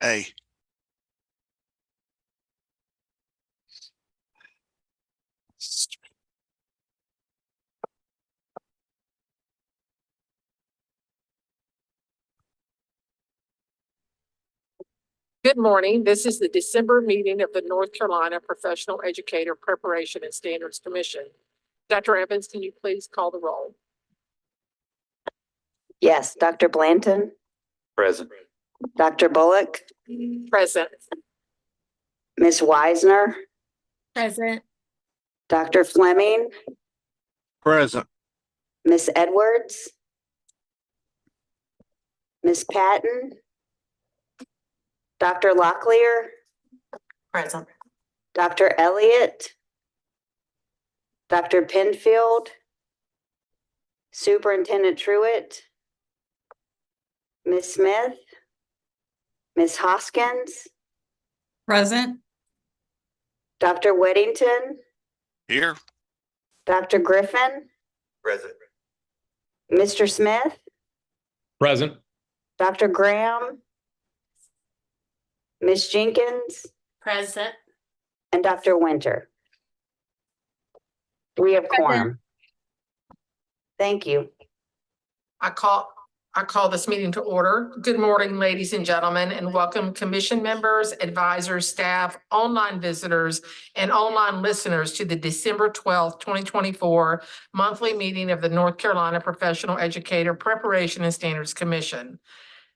A. Good morning. This is the December meeting of the North Carolina Professional Educator Preparation and Standards Commission. Dr. Evans, can you please call the roll? Yes, Dr. Blanton, Present. Dr. Bullock, Present. Ms. Wisner, Present. Dr. Fleming, Present. Ms. Edwards, Ms. Patton, Dr. Locklear, Present. Dr. Elliott, Dr. Penfield, Superintendent Truitt, Ms. Smith, Ms. Hoskins, Present. Dr. Weddington, Here. Dr. Griffin, Present. Mr. Smith, Present. Dr. Graham, Ms. Jenkins, Present. and Dr. Winter. We have quorum. Thank you. I call this meeting to order. Good morning, ladies and gentlemen, and welcome commission members, advisors, staff, online visitors, and online listeners to the December 12th, 2024 monthly meeting of the North Carolina Professional Educator Preparation and Standards Commission.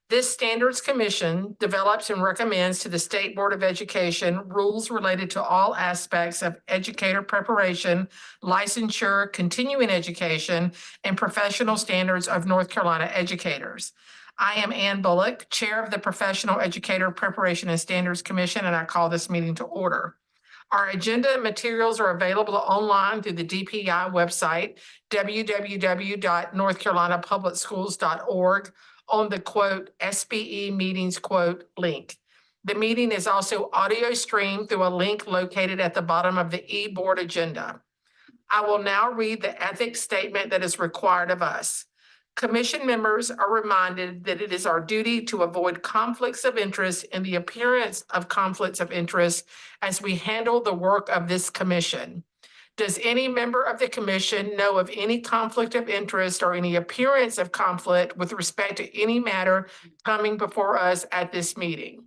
This Standards Commission develops and recommends to the State Board of Education rules related to all aspects of educator preparation, licensure, continuing education, and professional standards of North Carolina educators. I am Ann Bullock, Chair of the Professional Educator Preparation and Standards Commission, and I call this meeting to order. Our agenda and materials are available online through the DPI website, www.northcarolinapublicschools.org. on the quote SBE meetings quote link. The meeting is also audio streamed through a link located at the bottom of the e-board agenda. I will now read the ethics statement that is required of us. Commission members are reminded that it is our duty to avoid conflicts of interest and the appearance of conflicts of interest as we handle the work of this commission. Does any member of the commission know of any conflict of interest or any appearance of conflict with respect to any matter coming before us at this meeting?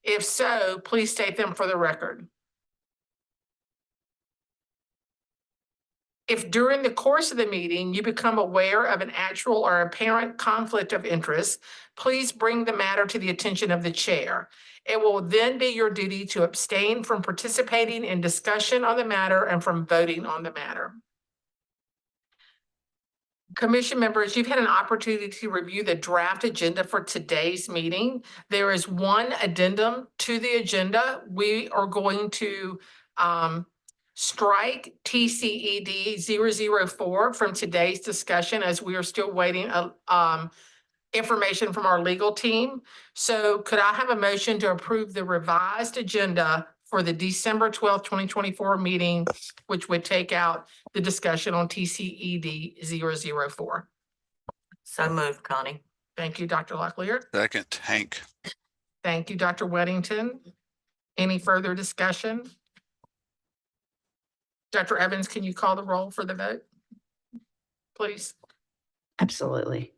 If so, please state them for the record. If during the course of the meeting you become aware of an actual or apparent conflict of interest, please bring the matter to the attention of the chair. It will then be your duty to abstain from participating in discussion on the matter and from voting on the matter. Commission members, you've had an opportunity to review the draft agenda for today's meeting. There is one addendum to the agenda. We are going to strike TCED 004 from today's discussion as we are still waiting information from our legal team. So could I have a motion to approve the revised agenda for the December 12th, 2024 meeting, which would take out the discussion on TCED 004? So moved, Connie. Thank you, Dr. Locklear. Second, Hank. Thank you, Dr. Weddington. Any further discussion? Dr. Evans, can you call the roll for the vote, please? Absolutely.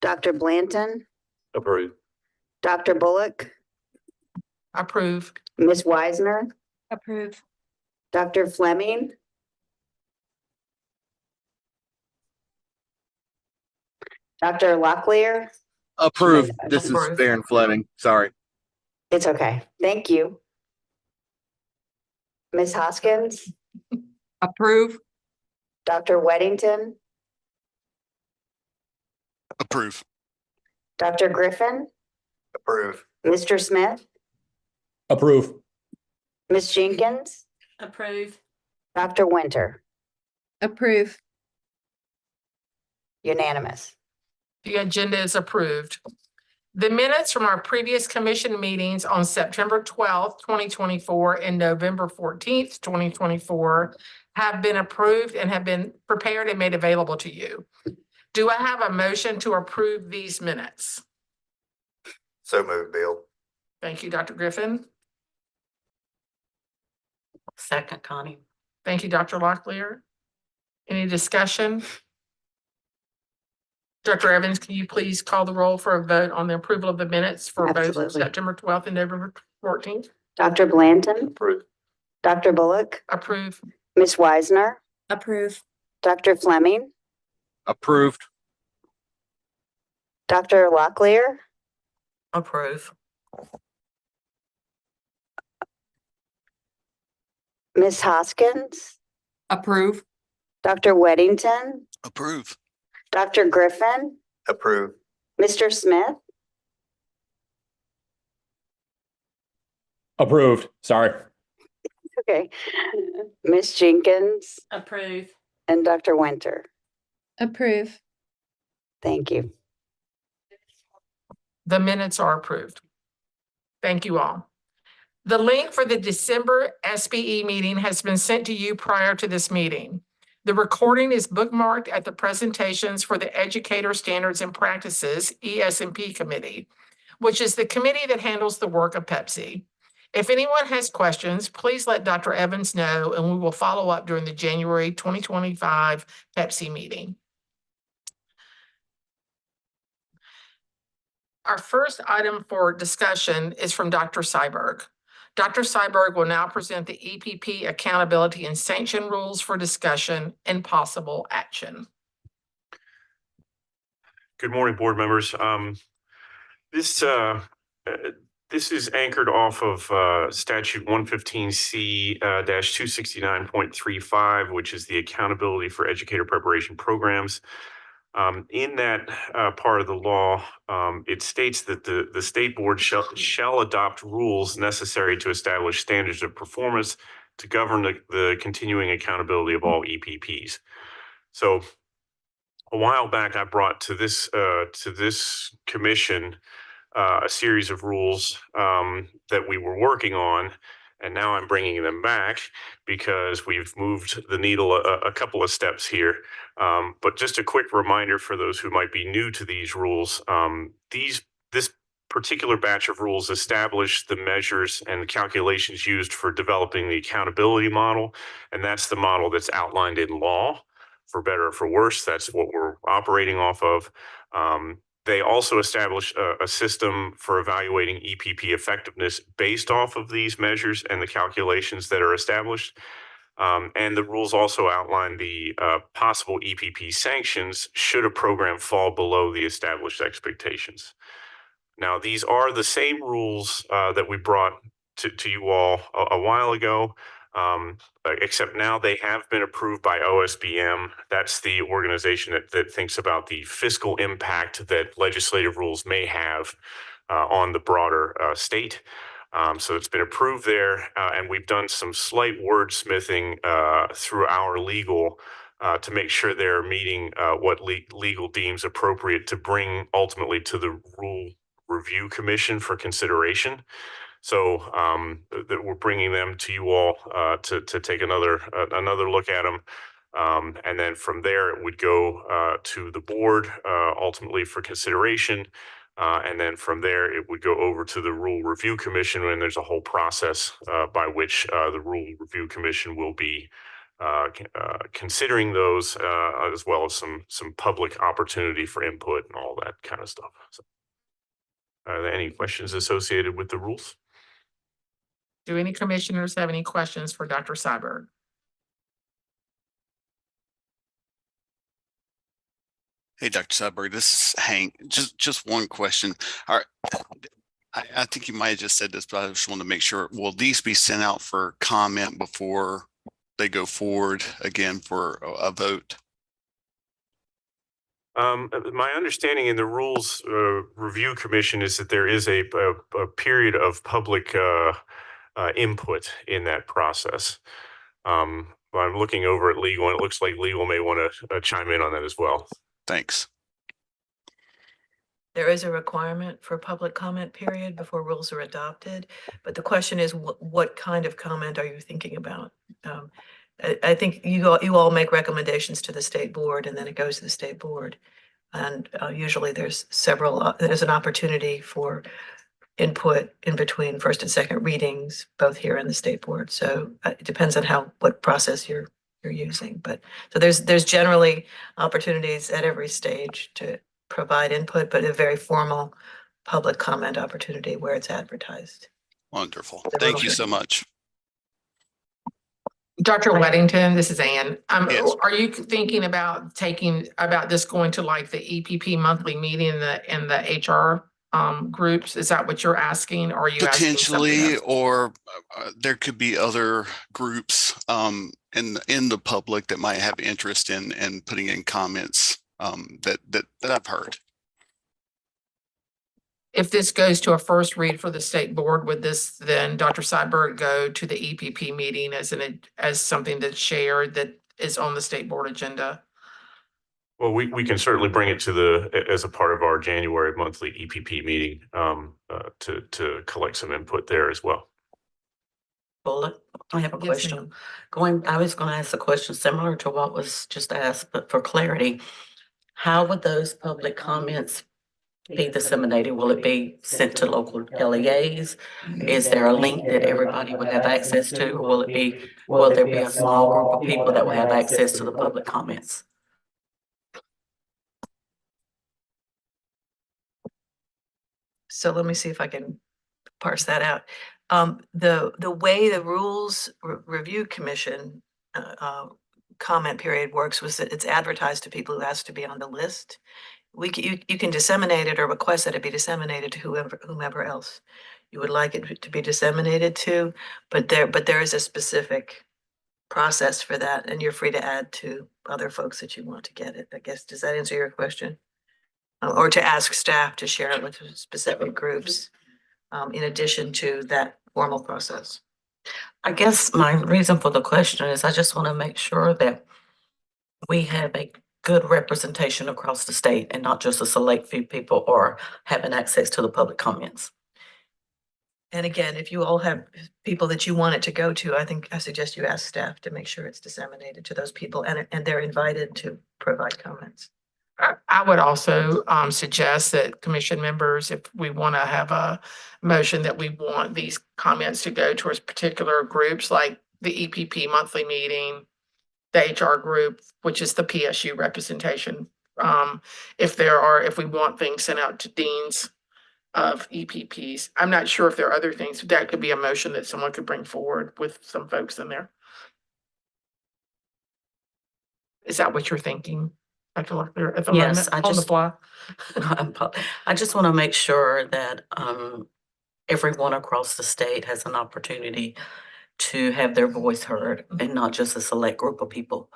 Dr. Blanton, Approved. Dr. Bullock, Approve. Ms. Wisner, Approve. Dr. Fleming, Dr. Locklear. Approved. This is Approved. Baron Fleming. Sorry. It's okay. Thank you. Ms. Hoskins, Approve. Dr. Weddington, Approve. Dr. Griffin, Approved. Mr. Smith, Approve. Ms. Jenkins, Approve. Dr. Winter. Approve. Unanimous. The agenda is approved. The minutes from our previous commission meetings on September 12th, 2024 and November 14th, 2024 have been approved and have been prepared and made available to you. Do I have a motion to approve these minutes? So moved, Bill. Thank you, Dr. Griffin. Second, Connie. Thank you, Dr. Locklear. Any discussion? Dr. Evans, can you please call the roll for a vote on the approval of the minutes for both Absolutely. September 12th and November 14th? Dr. Blanton, Approved. Dr. Bullock, Approve. Ms. Weisner, Approve. Dr. Fleming, Approved. Dr. Locklear, Approve. Ms. Hoskins, Approve. Dr. Weddington, Approve. Dr. Griffin, Approved. Mr. Smith, Approved. Sorry. okay, Ms. Jenkins, Approve. and Dr. Winter. Approve. Thank you. The minutes are approved. Thank you all. The link for the December SBE meeting has been sent to you prior to this meeting. The recording is bookmarked at the presentations for the Educator Standards and Practices, ES&P Committee, which is the committee that handles the work of Pepsi. If anyone has questions, please let Dr. Evans know, and we will follow up during the January 2025 Pepsi meeting. Our first item for discussion is from Dr. Syberg. Dr. Syberg will now present the EPP accountability and sanction rules for discussion and possible action. Good morning, board members. This is anchored off of statute 115C 269.35, which is the accountability for educator preparation programs. In that part of the law, it states that the state board shall adopt rules necessary to establish standards of performance to govern the continuing accountability of all EPPs. So a while back, I brought to this commission a series of rules that we were working on, and now I'm bringing them back because we've moved the needle a couple of steps here. But just a quick reminder for those who might be new to these rules, this particular batch of rules establish the measures and the calculations used for developing the accountability model, and that's the model that's outlined in law. For better or for worse, that's what we're operating off of. They also establish a system for evaluating EPP effectiveness based off of these measures and the calculations that are established. And the rules also outline the possible EPP sanctions should a program fall below the established expectations. Now, these are the same rules that we brought to you all a while ago. Except now they have been approved by OSBM. That's the organization that thinks about the fiscal impact that legislative rules may have on the broader state. So it's been approved there, and we've done some slight wordsmithing through our legal to make sure they're meeting what legal deems appropriate to bring ultimately to the Rule Review Commission for consideration. So that we're bringing them to you all to take another look at them. And then from there, it would go to the board ultimately for consideration. And then from there, it would go over to the Rule Review Commission, and there's a whole process by which the Rule Review Commission will be considering those, as well as some public opportunity for input and all that kind of stuff. So, are there any questions associated with the rules? Do any commissioners have any questions for Dr. Syberg? Hey, Dr. Sudbury, this is Hank. Just one question. All right. I think you might have just said this, but I just want to make sure. Will these be sent out for comment before they go forward again for a vote? My understanding in the Rules Review Commission is that there is a period of public input in that process. I'm looking over at legal, and it looks like legal may want to chime in on that as well. Thanks. There is a requirement for public comment period before rules are adopted, but the question is, what kind of comment are you thinking about? I think you all make recommendations to the state board, and then it goes to the state board. And usually there's there's an opportunity for input in between first and second readings, both here and the state board. So it depends on what process you're using. But so there's generally opportunities at every stage to provide input, but a very formal public comment opportunity where it's advertised. Wonderful. Thank you so much. Dr. Weddington, this is Ann. Yes. Are you thinking about this going to like the EPP monthly meeting and the HR groups? Is that what you're asking? Or are you asking something Potentially, else? or there could be other groups in the public that might have interest in putting in comments that I've heard. If this goes to a first read for the state board, would this then, Dr. Seibert, go to the EPP meeting as something that's shared that is on the state board agenda? Well, we can certainly bring it as a part of our January monthly EPP meeting to collect some input there as well. Bullet, I have a Yes, question. ma'am. I was going to ask a question similar to what was just asked, but for clarity, how would those public comments be disseminated? Will it be sent to local LEAs? Is there a link that everybody would have access to? Or will there be a small group of people that will have access to the public comments? So let me see if I can parse that out. The way the Rules Review Commission comment period works was that it's advertised to people who has to be on the list. You can disseminate it or request that it be disseminated to whomever else you would like it to be disseminated to, but there is a specific process for that, and you're free to add to other folks that you want to get it. I guess, does that answer your question? Or to ask staff to share it with specific groups, in addition to that formal process. I guess my reason for the question is I just want to make sure that we have a good representation across the state and not just a select few people are having access to the public comments. And again, if you all have people that you want it to go to, I suggest you ask staff to make sure it's disseminated to those people and they're invited to provide comments. I would also suggest that commission members, if we want to have a motion that we want these comments to go towards particular groups, like the EPP monthly meeting, the HR group, which is the PSU representation. If we want things sent out to deans of EPPs, I'm not sure if there are other things. That could be a motion that someone could bring forward with some folks in there. Is that what you're thinking? I feel like they're at the Yes, moment on the fly. I just want to make sure that everyone across the state has an opportunity to have their voice heard and not just a select group of people.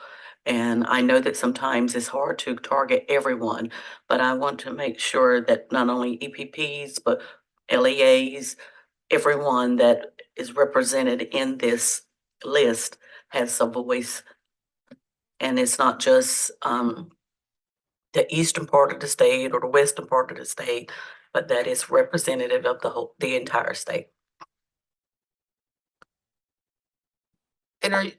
And I know that sometimes it's hard to target everyone, but I want to make sure that not only EPPs, but LEAs, everyone that is represented in this list has a voice. And it's not just the eastern part of the state or the western part of the state, but that is representative of the entire state. And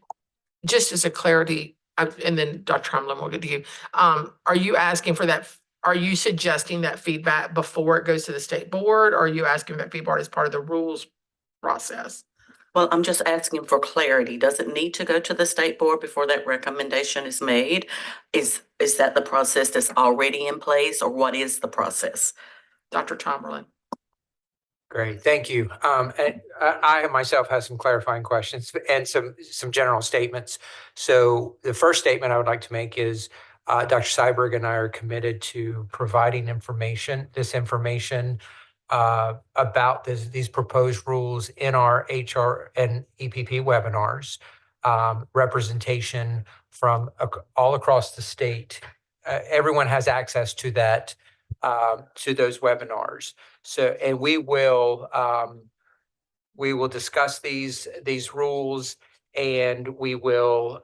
just as a clarity, and then Dr. Hamlin will get to you. Are you asking for that? Are you suggesting that feedback before it goes to the state board? Or are you asking that feedback as part of the rules process? Well, I'm just asking for clarity. Does it need to go to the state board before that recommendation is made? Is that the process that's already in place, or what is the process? Dr. Tomberlin. Great, thank you. And I myself have some clarifying questions and some general statements. So the first statement I would like to make is Dr. Seiberg and I are committed to providing this information about these proposed rules in our HR and EPP webinars, representation from all across the state. Everyone has access to that, to those webinars. So, and we will discuss these rules, and we will,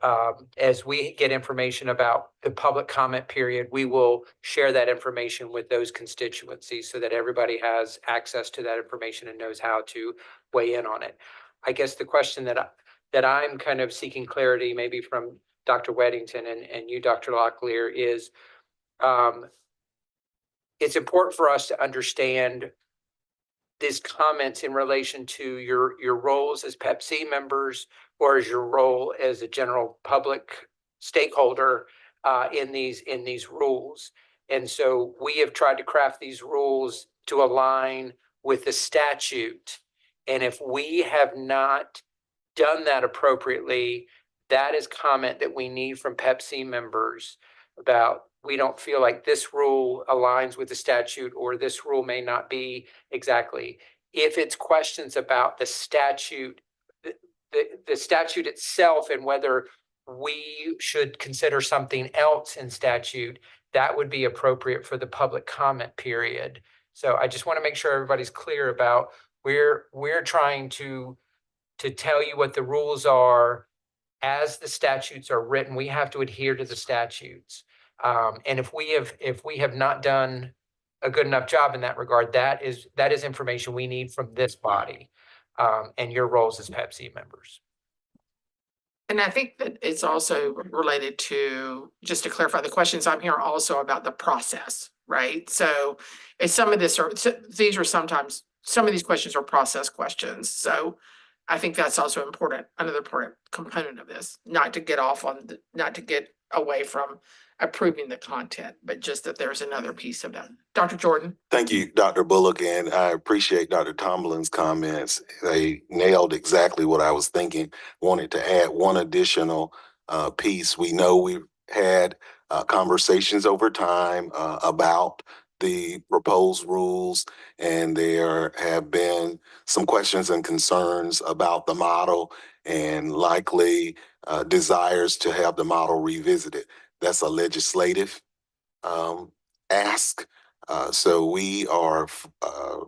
as we get information about the public comment period, we will share that information with those constituencies so that everybody has access to that information and knows how to weigh in on it. I guess the question that I'm kind of seeking clarity, maybe from Dr. Weddington and you, Dr. Locklear, is it's important for us to understand these comments in relation to your roles as Pepsi members or as your role as a general public stakeholder in these rules. And so we have tried to craft these rules to align with the statute. And if we have not done that appropriately, that is comment that we need from Pepsi members about we don't feel like this rule aligns with the statute or this rule may not be exactly. If it's questions about the statute, the statute itself and whether we should consider something else in statute, that would be appropriate for the public comment period. So I just want to make sure everybody's clear about we're trying to tell you what the rules are as the statutes are written. We have to adhere to the statutes. And if we have not done a good enough job in that regard, that is information we need from this body, and your roles as Pepsi members. And I think that it's also related to, just to clarify, the questions I'm hearing also about the process, right? So it's some of this these are sometimes, some of these questions are process questions. So I think that's also important, another important component of this, not to get away from approving the content, but just that there's another piece of that. Dr. Jordan. Thank you, Dr. Bullock, and I appreciate Dr. Tomlin's comments. They nailed exactly what I was thinking. Wanted to add one additional piece. We know we've had conversations over time about the proposed rules, and there have been some questions and concerns about the model and likely desires to have the model revisited. That's a legislative ask. So we are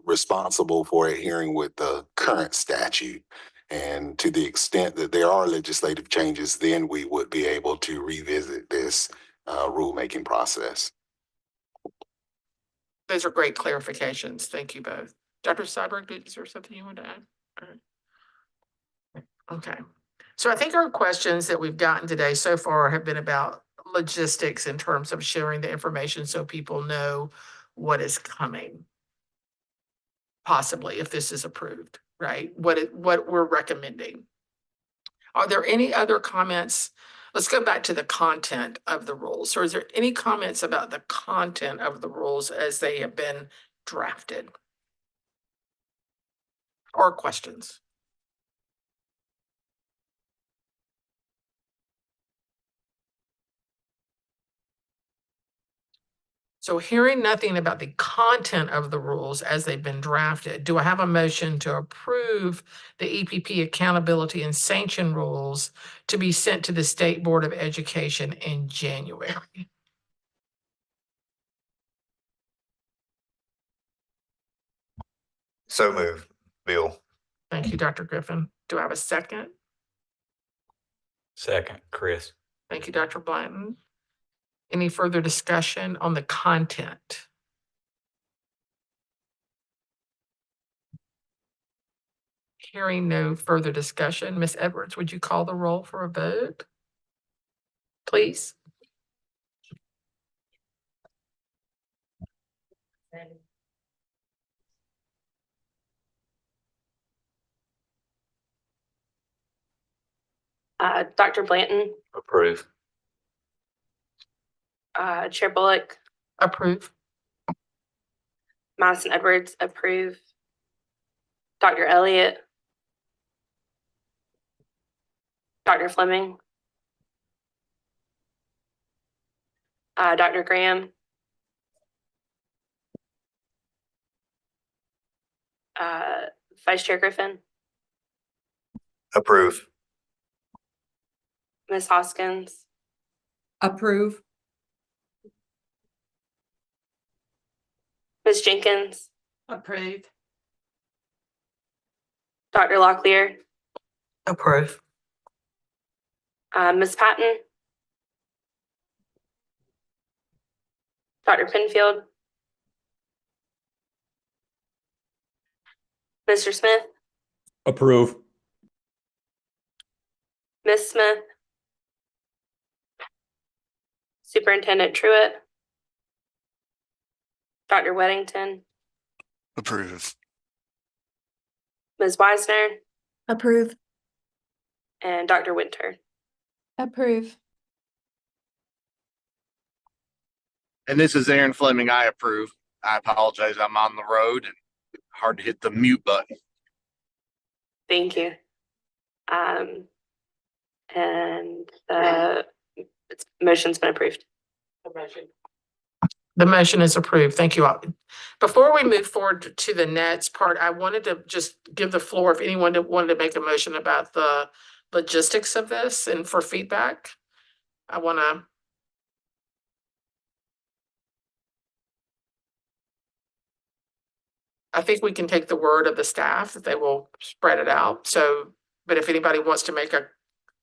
responsible for adhering with the current statute. And to the extent that there are legislative changes, then we would be able to revisit this rulemaking process. Those are great clarifications. Thank you both. Dr. Seiberg, is there something you want to add? All right. Okay. So I think our questions that we've gotten today so far have been about logistics in terms of sharing the information so people know what is coming, possibly if this is approved, right? What we're recommending. Are there any other comments? Let's go back to the content of the rules. So is there any comments about the content of the rules as they have been drafted? Or questions? So hearing nothing about the content of the rules as they've been drafted, do I have a motion to approve the EPP accountability and sanction rules to be sent to the State Board of Education in January? So move, Bill. Thank you, Dr. Griffin. Do I have a second? Second, Chris. Thank you, Dr. Blanton. Any further discussion on the content? Hearing no further discussion, Ms. Edwards, would you call the roll for a vote? Please. Dr. Blanton, Approve. Chair Bullock, Approve. Madison Edwards, approve. Dr. Elliott, Dr. Fleming, Dr. Graham, Vice Chair Griffin, Approve. Ms. Hoskins, Approve. Ms. Jenkins, Approve. Dr. Locklear, Approve. Ms. Patton, Dr. Penfield, Mr. Smith, Approve. Ms. Smith, Superintendent Truitt, Dr. Weddington, Approve. Ms. Weisner, Approve. and Dr. Winter. Approve. And this is Aaron Fleming. I approve. I apologize. I'm on the road and hard to hit the mute button. Thank you. And the motion's been approved. The motion is approved. Thank you all. Before we move forward to the next part, I wanted to just give the floor if anyone wanted to make a motion about the logistics of this and for feedback. I think we can take the word of the staff that they will spread it out. So, but if anybody wants to make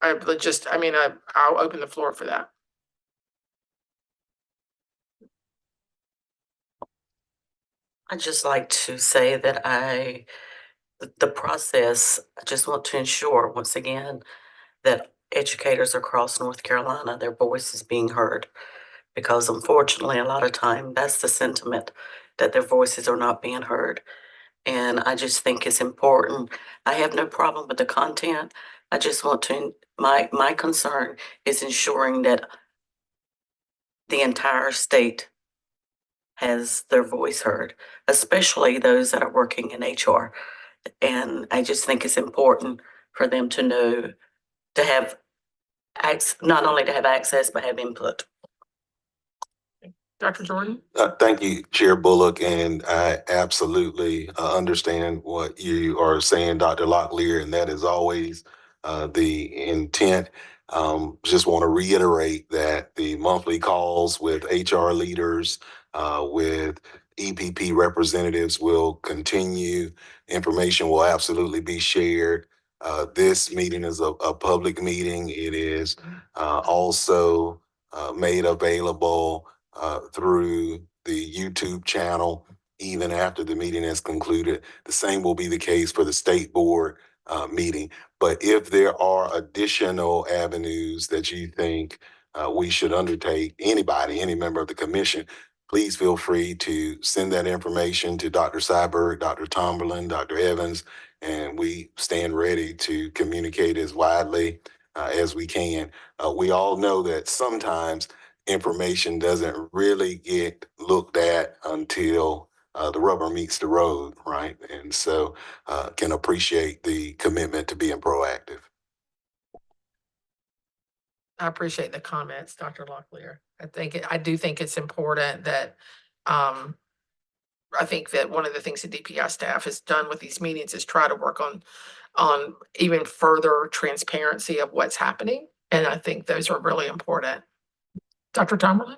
I'll open the floor for that. I'd just like to say that the process, I just want to ensure, once again, that educators across North Carolina, their voice is being heard. Because unfortunately, a lot of time, that's the sentiment, that their voices are not being heard. And I just think it's important. I have no problem with the content. I just want to, my concern is ensuring that the entire state has their voice heard, especially those that are working in HR. And I just think it's important for them to know, to have not only to have access, but have input. Dr. Jordan? Thank you, Chair Bullock, and I absolutely understand what you are saying, Dr. Locklear, and that is always the intent. Just want to reiterate that the monthly calls with HR leaders, with EPP representatives will continue. Information will absolutely be shared. This meeting is a public meeting. It is also made available through the YouTube channel, even after the meeting has concluded. The same will be the case for the state board meeting. But if there are additional avenues that you think we should undertake, any member of the commission, please feel free to send that information to Dr. Cyberg, Dr. Tomberlin, Dr. Evans, and we stand ready to communicate as widely as we can. We all know that sometimes information doesn't really get looked at until the rubber meets the road, right? And so can appreciate the commitment to being proactive. I appreciate the comments, Dr. Locklear. I do think it's important that, I think that one of the things the DPI staff has done with these meetings is try to work on even further transparency of what's happening. And I think those are really important. Dr. Tomberlin?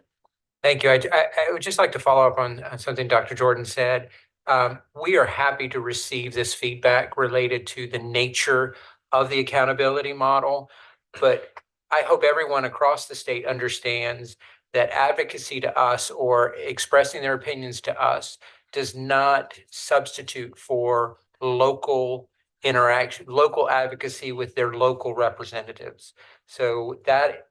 Thank you. I would just like to follow up on something Dr. Jordan said. We are happy to receive this feedback related to the nature of the accountability model, but I hope everyone across the state understands that advocacy to us or expressing their opinions to us does not substitute for local interaction, local advocacy with their local representatives. So that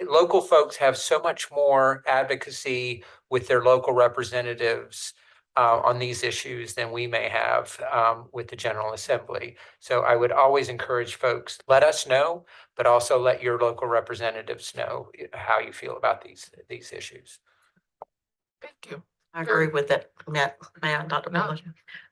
local folks have so much more advocacy with their local representatives on these issues than we may have with the General Assembly. So I would always encourage folks, let us know, but also let your local representatives know how you feel about these issues. Thank you. I agree with that, Dr. Bullock.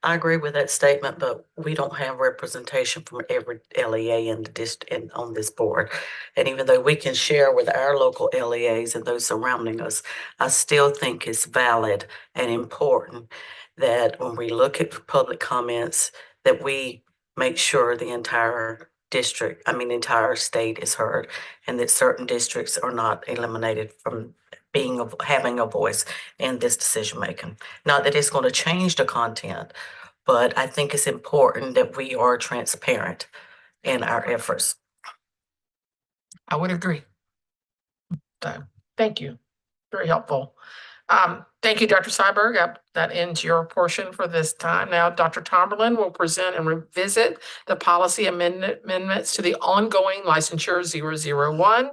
I agree with that statement, but we don't have representation from every LEA in the district on this board. And even though we can share with our local LEAs and those surrounding us, I still think it's valid and important that when we look at public comments, that we make sure the entire entire state is heard, and that certain districts are not eliminated from having a voice in this decision making. Not that it's going to change the content, but I think it's important that we are transparent in our efforts. I would agree. So, thank you. Very helpful. Thank you, Dr. Cyberg. That ends your portion for this time. Now, Dr. Tomberlin will present and revisit the policy amendments to the ongoing licensure 001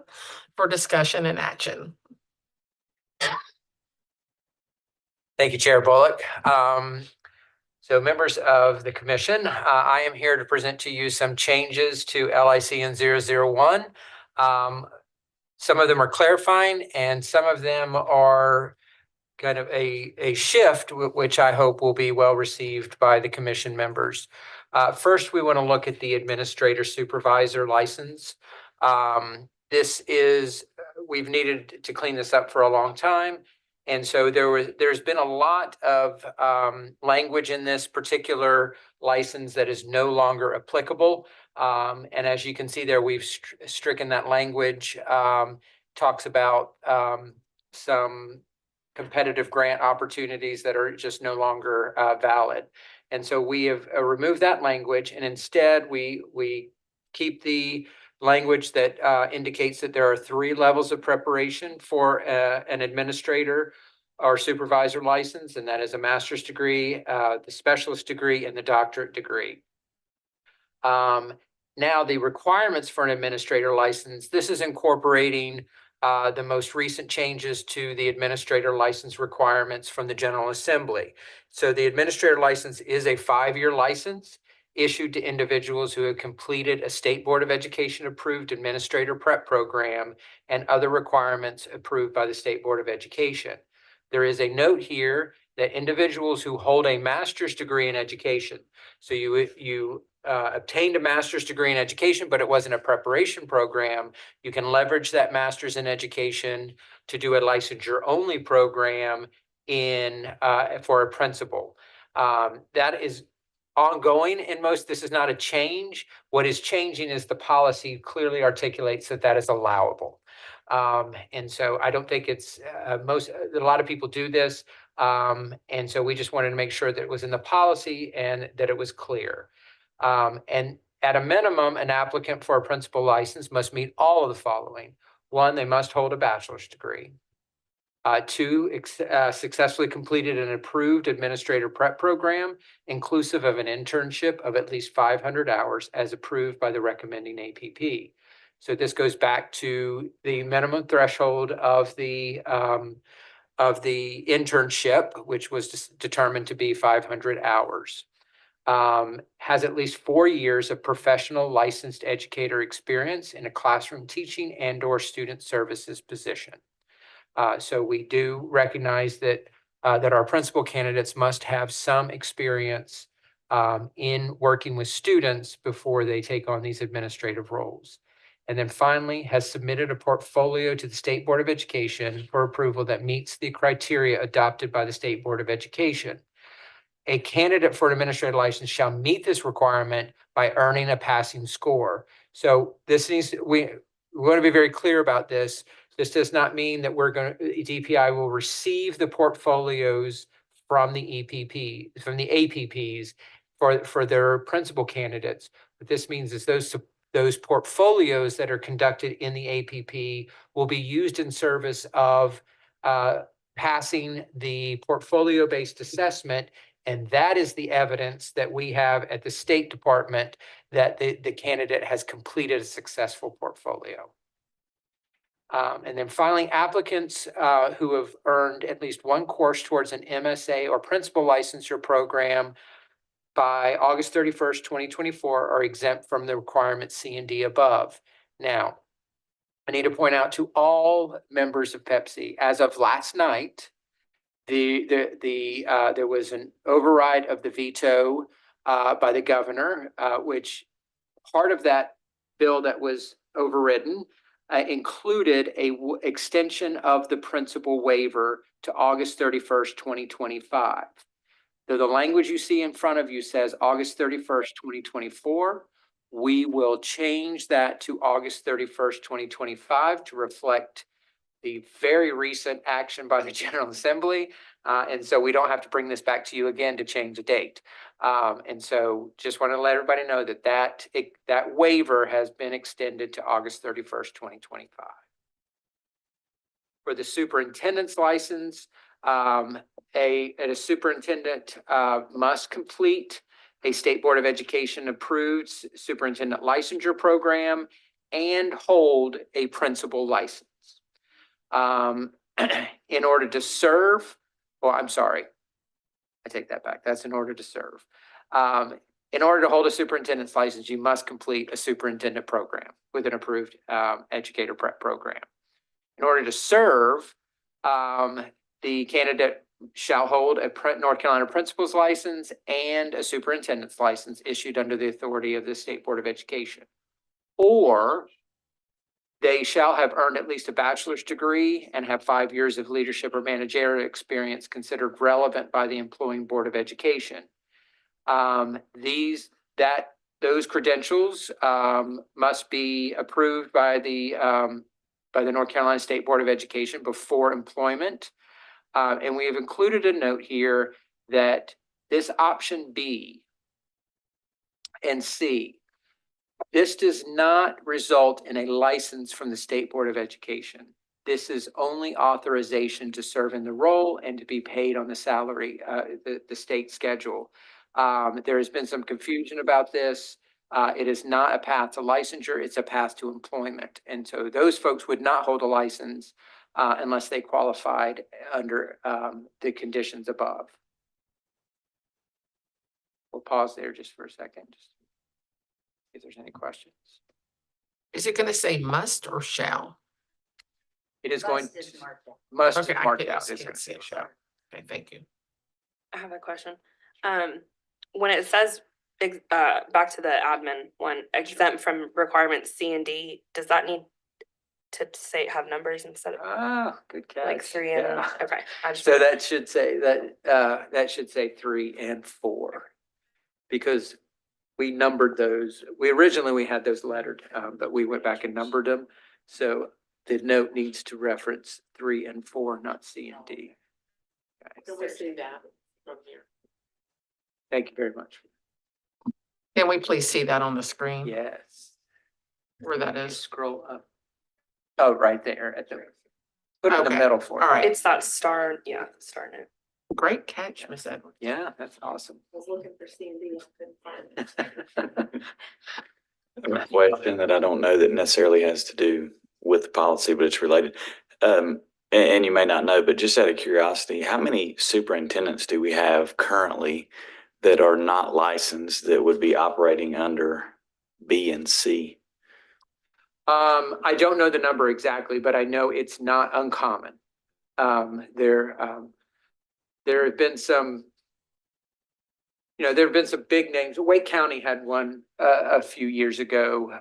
for discussion and action. Thank you, Chair Bullock. So members of the commission, I am here to present to you some changes to LICN 001. Some of them are clarifying and some of them are kind of a shift, which I hope will be well received by the commission members. First, we want to look at the administrator supervisor license. We've needed to clean this up for a long time. And so there's been a lot of language in this particular license that is no longer applicable. And as you can see there, we've stricken that language. Talks about some competitive grant opportunities that are just no longer valid. And so we have removed that language, and instead we keep the language that indicates that there are 3 levels of preparation for an administrator or supervisor license, and that is a master's degree, the specialist degree, and the doctorate degree. Now, the requirements for an administrator license, this is incorporating the most recent changes to the administrator license requirements from the General Assembly. So the administrator license is a 5-year license issued to individuals who have completed a State Board of Education approved administrator prep program and other requirements approved by the State Board of Education. There is a note here that individuals who hold a master's degree in education, so you obtained a master's degree in education, but it wasn't a preparation program, you can leverage that master's in education to do a licensure only program for a principal. That is ongoing in most. This is not a change. What is changing is the policy clearly articulates that that is allowable. And so I don't think it's a lot of people do this. And so we just wanted to make sure that it was in the policy and that it was clear. And at a minimum, an applicant for a principal license must meet all of the following. 1, they must hold a bachelor's degree. 2, successfully completed an approved administrator prep program, inclusive of an internship of at least 500 hours as approved by the recommending APP. So this goes back to the minimum threshold of the internship, which was determined to be 500 hours. Has at least 4 years of professional licensed educator experience in a classroom teaching and/or student services position. So we do recognize that our principal candidates must have some experience in working with students before they take on these administrative roles. And then finally, has submitted a portfolio to the State Board of Education for approval that meets the criteria adopted by the State Board of Education. A candidate for an administrative license shall meet this requirement by earning a passing score. So this we want to be very clear about this. This does not mean that DPI will receive the portfolios from the APPs for their principal candidates. What this means is those portfolios that are conducted in the APP will be used in service of passing the portfolio-based assessment. And that is the evidence that we have at the State Department that the candidate has completed a successful portfolio. And then finally, applicants who have earned at least 1 course towards an MSA or principal licensure program by August 31st, 2024 are exempt from the requirements C and D above. Now, I need to point out to all members of Pepsi, as of last night, there was an override of the veto by the governor, which part of that bill that was overridden included a extension of the principal waiver to August 31st, 2025. Though the language you see in front of you says August 31st, 2024, we will change that to August 31st, 2025 to reflect the very recent action by the General Assembly. And so we don't have to bring this back to you again to change the date. And so just want to let everybody know that waiver has been extended to August 31st, 2025. For the superintendent's license, a superintendent must complete a State Board of Education approved superintendent licensure program and hold a principal license. In order to serve Well, I'm sorry. I take that back. That's in order to serve. In order to hold a superintendent's license, you must complete a superintendent program with an approved educator prep program. In order to serve, the candidate shall hold a North Carolina principal's license and a superintendent's license issued under the authority of the State Board of Education. Or they shall have earned at least a bachelor's degree and have 5 years of leadership or managerial experience considered relevant by the employing Board of Education. Those credentials must be approved by the North Carolina State Board of Education before employment. And we have included a note here that this option B and C, this does not result in a license from the State Board of Education. This is only authorization to serve in the role and to be paid on the salary, the state schedule. There has been some confusion about this. It is not a path to licensure, it's a path to employment. And so those folks would not hold a license unless they qualified under the conditions above. We'll pause there just for a second, just if there's any questions. Is it gonna say must or shall? It is going Must is to, marked out. must Okay, is I marked can't- out. It's can't going to see say it. shall. Okay, thank you. I have a question. When it says, back to the admin one, exempt from requirements C and D, does that need to say, have numbers instead of Ah, good catch. like 3 and, Yeah. okay. I just- So that should say that should say 3 and 4. Because we numbered those. We had those lettered, but we went back and numbered them. So the note needs to reference 3 and 4, not C and D. Okay. see that from here. Thank you very much. Can we please see that on the screen? Yes. Where that Just is? scroll up. Oh, right there at the, put it in the Okay. middle for All me. right. It's that star, yeah, the star note. Great catch, Miss Edwards. Yeah, that's awesome. I was looking for C and D. I couldn't find it. A question that I don't know that necessarily has to do with the policy, but it's related. And you may not know, but just out of curiosity, how many superintendents do we have currently that are not licensed that would be operating under B and C? I don't know the number exactly, but I know it's not uncommon. There have been some, there have been some big names. Wake County had one a few years ago.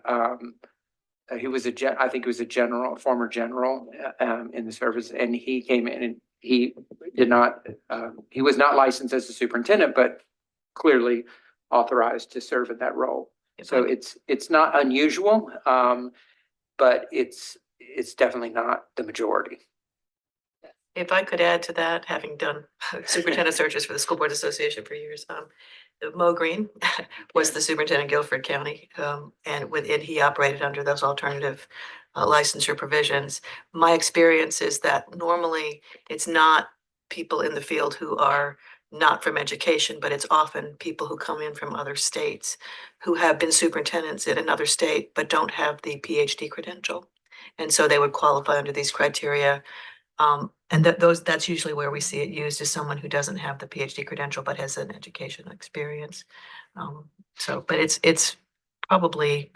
He was I think he was a general, former general in the service, and he came in and he did not, he was not licensed as a superintendent, but clearly authorized to serve in that role. So it's not unusual, but it's definitely not the majority. If I could add to that, having done superintendent searches for the School Board Association for years, Mo Green was the superintendent in Guilford County, and he operated under those alternative licensure provisions. My experience is that normally it's not people in the field who are not from education, but it's often people who come in from other states who have been superintendents in another state but don't have the PhD credential. And so they would qualify under these criteria. And that's usually where we see it used, as someone who doesn't have the PhD credential but has an education experience. But it's probably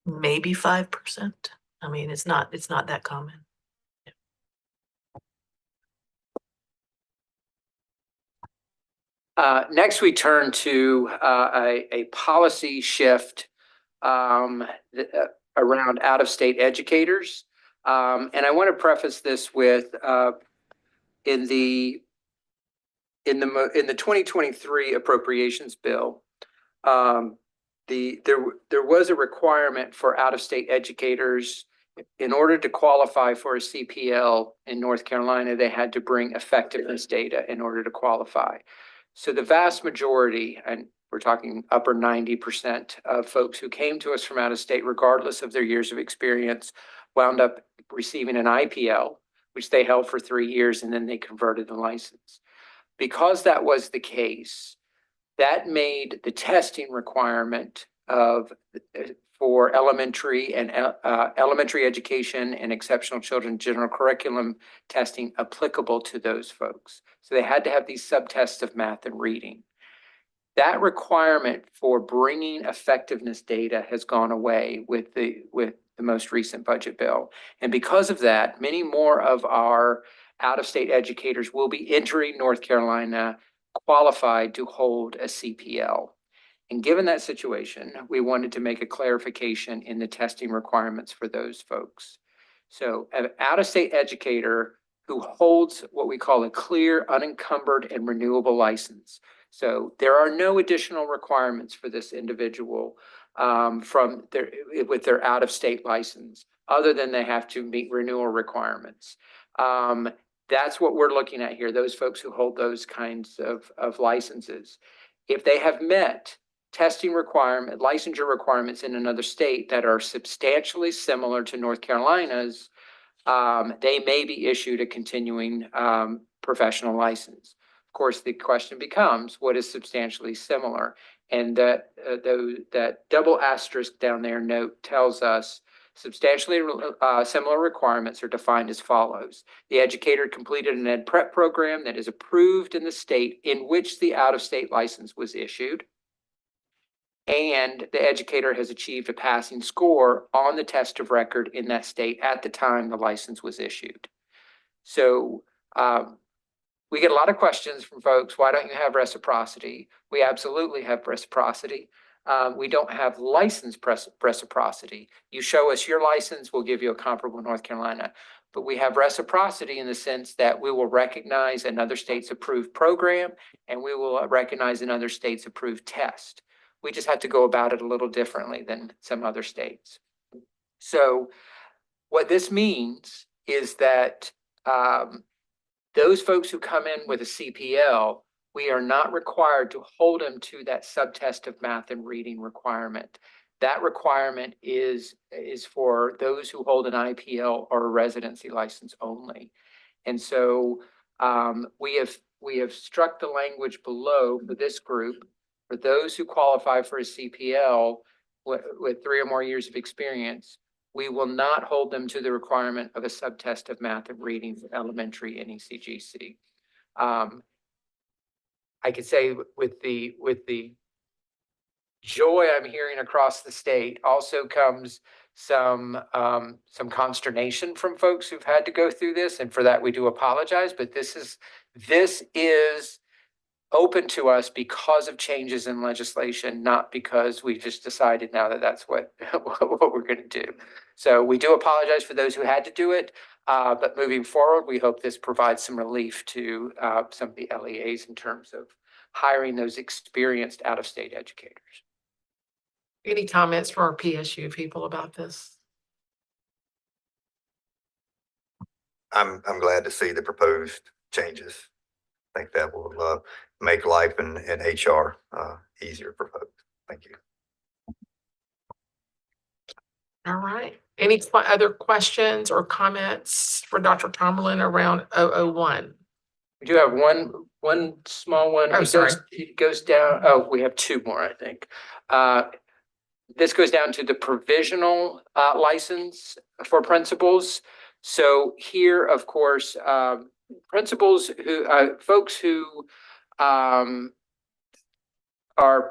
maybe 5%. I mean, it's not that common. Next, we turn to a policy shift around out-of-state educators. And I want to preface this with in the 2023 appropriations bill, there was a requirement for out-of-state educators. In order to qualify for a CPL in North Carolina, they had to bring effectiveness data in order to qualify. So the vast majority, and we're talking upper 90% of folks who came to us from out of state, regardless of their years of experience, wound up receiving an IPL, which they held for 3 years, and then they converted the license. Because that was the case, that made the testing requirement for elementary and elementary education and exceptional children general curriculum testing applicable to those folks. So they had to have these subtests of math and reading. That requirement for bringing effectiveness data has gone away with the most recent budget bill. And because of that, many more of our out-of-state educators will be entering North Carolina qualified to hold a CPL. And given that situation, we wanted to make a clarification in the testing requirements for those folks. So an out-of-state educator who holds what we call a clear, unencumbered, and renewable license. So there are no additional requirements for this individual with their out-of-state license, other than they have to meet renewal requirements. That's what we're looking at here, those folks who hold those kinds of licenses. If they have met licensure requirements in another state that are substantially similar to North Carolina's, they may be issued a continuing professional license. Of course, the question becomes, what is substantially similar? And that double asterisk down there note tells us substantially similar requirements are defined as follows. The educator completed an ed prep program that is approved in the state in which the out-of-state license was issued, and the educator has achieved a passing score on the test of record in that state at the time the license was issued. So we get a lot of questions from folks, why don't you have reciprocity? We absolutely have reciprocity. We don't have license reciprocity. You show us your license, we'll give you a comparable North Carolina. But we have reciprocity in the sense that we will recognize another state's approved program, and we will recognize another state's approved test. We just have to go about it a little differently than some other states. So what this means is that those folks who come in with a CPL, we are not required to hold them to that subtest of math and reading requirement. That requirement is for those who hold an IPL or a residency license only. And so we have struck the language below for this group. For those who qualify for a CPL with 3 or more years of experience, we will not hold them to the requirement of a subtest of math and reading for elementary and ECGC. I could say with the joy I'm hearing across the state also comes some consternation from folks who've had to go through this, and for that we do apologize. But this is open to us because of changes in legislation, not because we just decided now that that's what we're going to do. So we do apologize for those who had to do it, but moving forward, we hope this provides some relief to some of the LEAs in terms of hiring those experienced out-of-state educators. Any comments for our PSU people about this? I'm glad to see the proposed changes. I think that will make life in HR easier for folks. Thank you. All right. Any other questions or comments for Dr. Tomberlin around 001? We do have one small one. Oh, sorry. It goes down. Oh, we have 2 more, I think. This goes down to the provisional license for principals. So here, of course, principals folks who are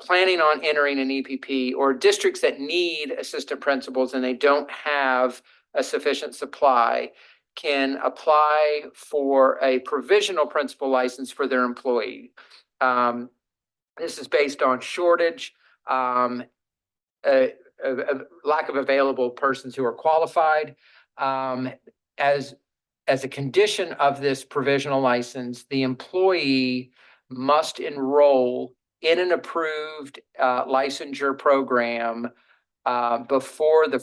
planning on entering an EPP, or districts that need assistant principals and they don't have a sufficient supply, can apply for a provisional principal license for their employee. This is based on shortage, a lack of available persons who are qualified. As a condition of this provisional license, the employee must enroll in an approved licensure program before the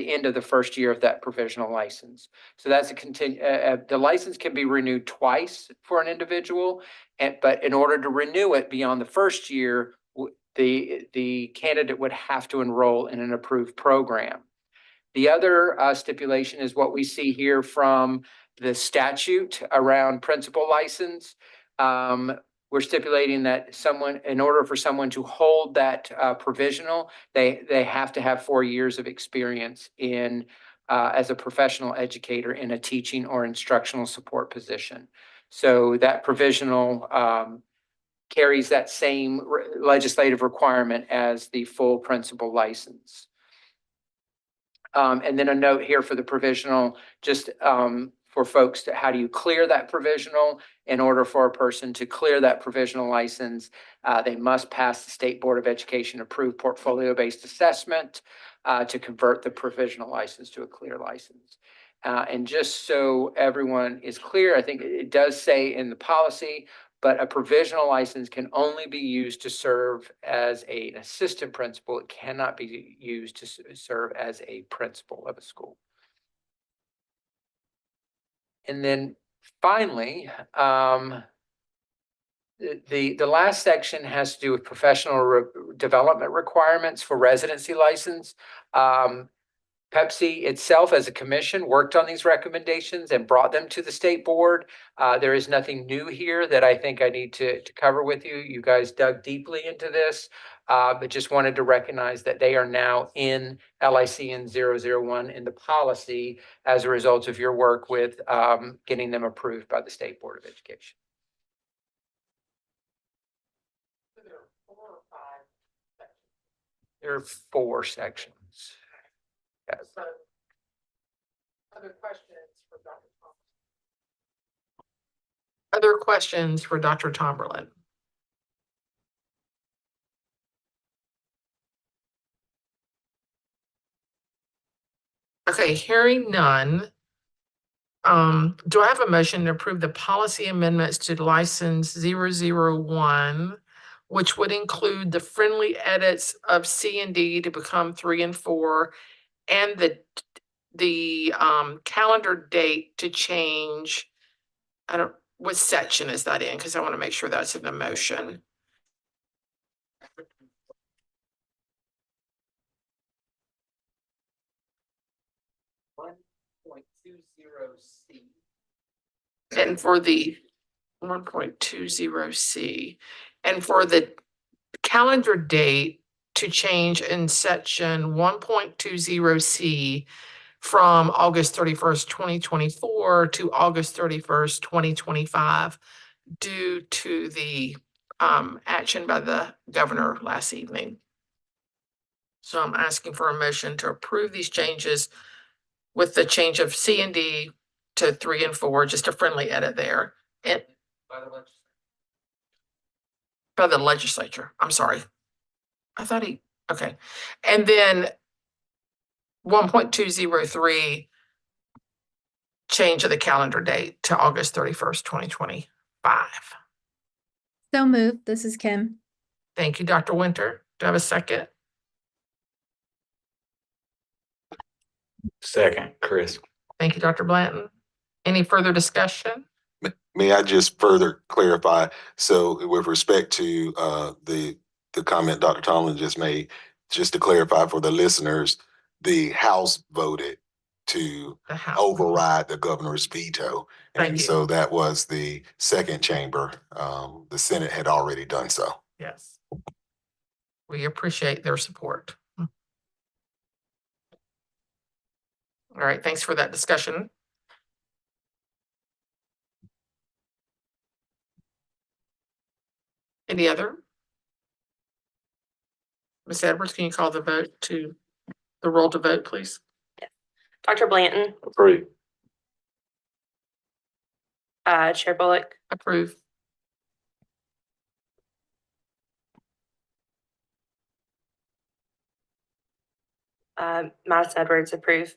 end of the first year of that provisional license. So that's the license can be renewed twice for an individual, but in order to renew it beyond the first year, the candidate would have to enroll in an approved program. The other stipulation is what we see here from the statute around principal license. we're stipulating that someone, in order for someone to hold that provisional, they have to have 4 years of experience in as a professional educator in a teaching or instructional support position. So that provisional carries that same legislative requirement as the full principal license. And then a note here for the provisional, just for folks to, how do you clear that provisional? In order for a person to clear that provisional license, they must pass the State Board of Education approved portfolio-based assessment to convert the provisional license to a clear license. And just so everyone is clear, I think it does say in the policy, but a provisional license can only be used to serve as an assistant principal. It cannot be used to serve as a principal of a school. And then finally, the last section has to do with professional development requirements for residency license. Pepsi itself as a commission worked on these recommendations and brought them to the state board. There is nothing new here that I think I need to cover with you. You guys dug deeply into this, but just wanted to recognize that they are now in LICN 001 in the policy as a result of your work with getting them approved by the State Board of Education. There are 4 sections. Yes. Other questions for Dr. Tomberlin? Other questions for Dr. Tomberlin? Okay, hearing none. Do I have a motion to approve the policy amendments to license 001, which would include the friendly edits of C and D to become 3 and 4, and the calendar date to change? What section is that in? Because I want to make sure that's in the motion. And for the 1.20C, and for the calendar date to change in section 1.20C from August 31st, 2024 to August 31st, 2025, due to the action by the governor last evening. So I'm asking for a motion to approve these changes with the change of C and D to 3 and 4, just a friendly edit there. And by the legislature, I'm sorry. I thought okay. And then 1.203, change of the calendar date to August 31st, 2025. So moved. This is Kim. Thank you, Dr. Winter. Do I have a second? Second, Chris. Thank you, Dr. Blanton. Any further discussion? May I just further clarify? So with respect to the comment Dr. Tomlin just made, just to clarify for the listeners, the House voted to override the governor's veto. Thank And you. so that was the second chamber. The Senate had already done so. Yes. We appreciate their support. All right, thanks for that discussion. Any other? Ms. Edwards, can you call the roll to vote, please? Dr. Blanton, Approve. Chair Bullock, Approve. Mass Edwards, approve.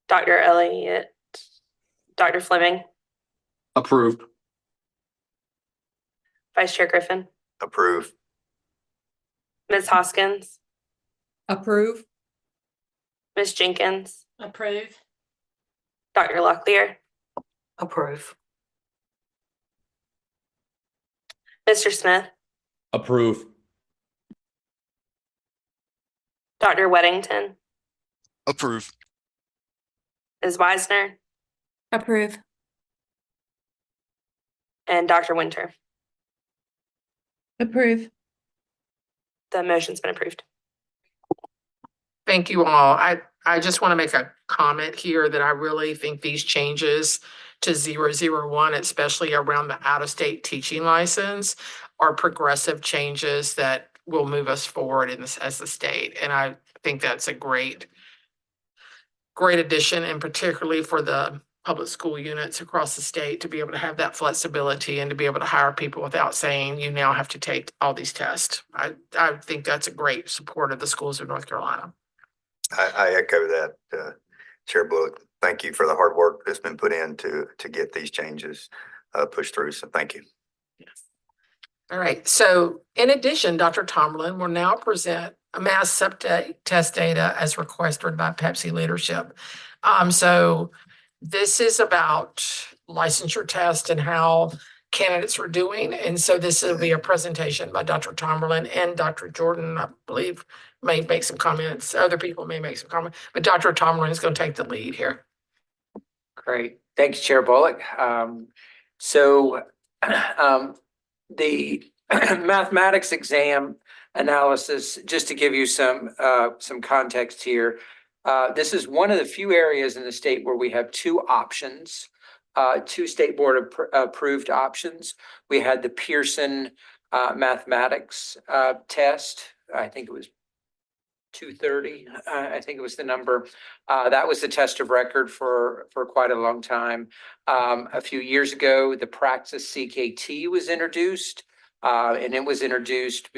Dr. Elliott, Dr. Fleming, Approved. Vice Chair Griffin, Approve. Ms. Hoskins, Approve. Ms. Jenkins, Approve. Dr. Locklear, Approve. Mr. Smith, Approve. Dr. Weddington, Approve. Ms. Weisner, Approve. and Dr. Winter. Approve. The motion's been approved. Thank you all. I just want to make a comment here that I really think these changes to 001, especially around the out-of-state teaching license, are progressive changes that will move us forward in this as a state. And I think that's a great addition, and particularly for the public school units across the state to be able to have that flexibility and to be able to hire people without saying you now have to take all these tests. I think that's a great support of the schools of North Carolina. I echo that, Chair Bullock. Thank you for the hard work that's been put in to get these changes pushed through. So thank you. Yes. All right. So in addition, Dr. Tomlin will now present a mass test data as requested by Pepsi leadership. So this is about licensure test and how candidates are doing. And so this will be a presentation by Dr. Tomlin, and Dr. Jordan, I believe, may make some comments. Other people may make some comments, but Dr. Tomlin is going to take the lead here. Great. Thank you, Chair Bullock. So the mathematics exam analysis, just to give you some context here, this is one of the few areas in the state where we have two options, two state board approved options. We had the Pearson mathematics test. I think it was 230. I think it was the number. That was the test of record for quite a long time. A few years ago, the Praxis CKT was introduced, and it was introduced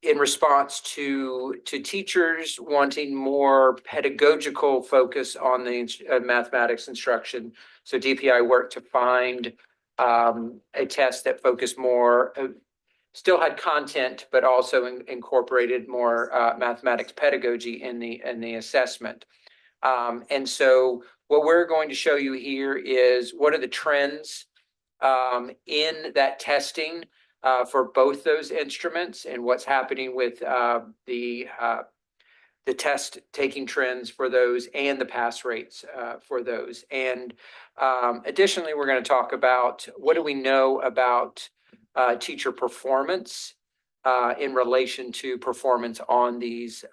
in response to teachers wanting more pedagogical focus on the mathematics instruction. So DPI worked to find a test that focused more, still had content, but also incorporated more mathematics pedagogy in the assessment. And so what we're going to show you here is what are the trends in that testing for both those instruments, and what's happening with the test taking trends for those and the pass rates for those. And additionally, we're going to talk about what do we know about teacher performance in relation to performance on these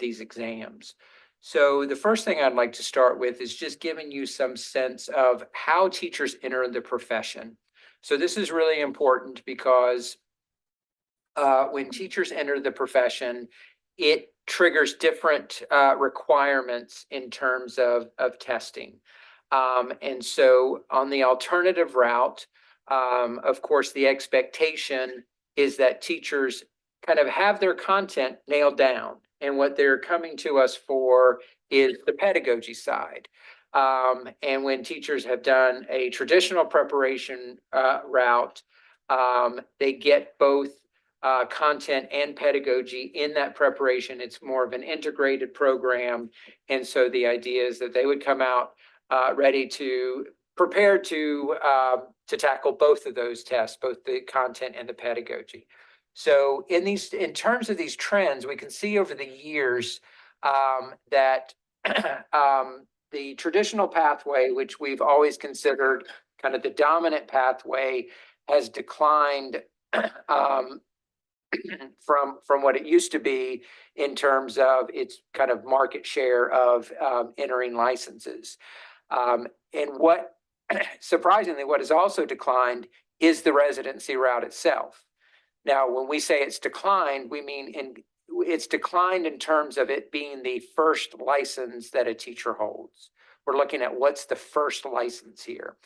exams. So the first thing I'd like to start with is just giving you some sense of how teachers enter the profession. So this is really important because when teachers enter the profession, it triggers different requirements in terms of testing. And so on the alternative route, of course, the expectation is that teachers kind of have their content nailed down. And what they're coming to us for is the pedagogy side. And when teachers have done a traditional preparation route, they get both content and pedagogy in that preparation. It's more of an integrated program. And so the idea is that they would come out ready to prepared to tackle both of those tests, both the content and the pedagogy. So in terms of these trends, we can see over the years that the traditional pathway, which we've always considered kind of the dominant pathway, has declined from what it used to be in terms of its kind of market share of entering licenses. And what, surprisingly, what has also declined is the residency route itself. Now, when we say it's declined, we mean it's declined in terms of it being the first license that a teacher holds. We're looking at what's the first license here.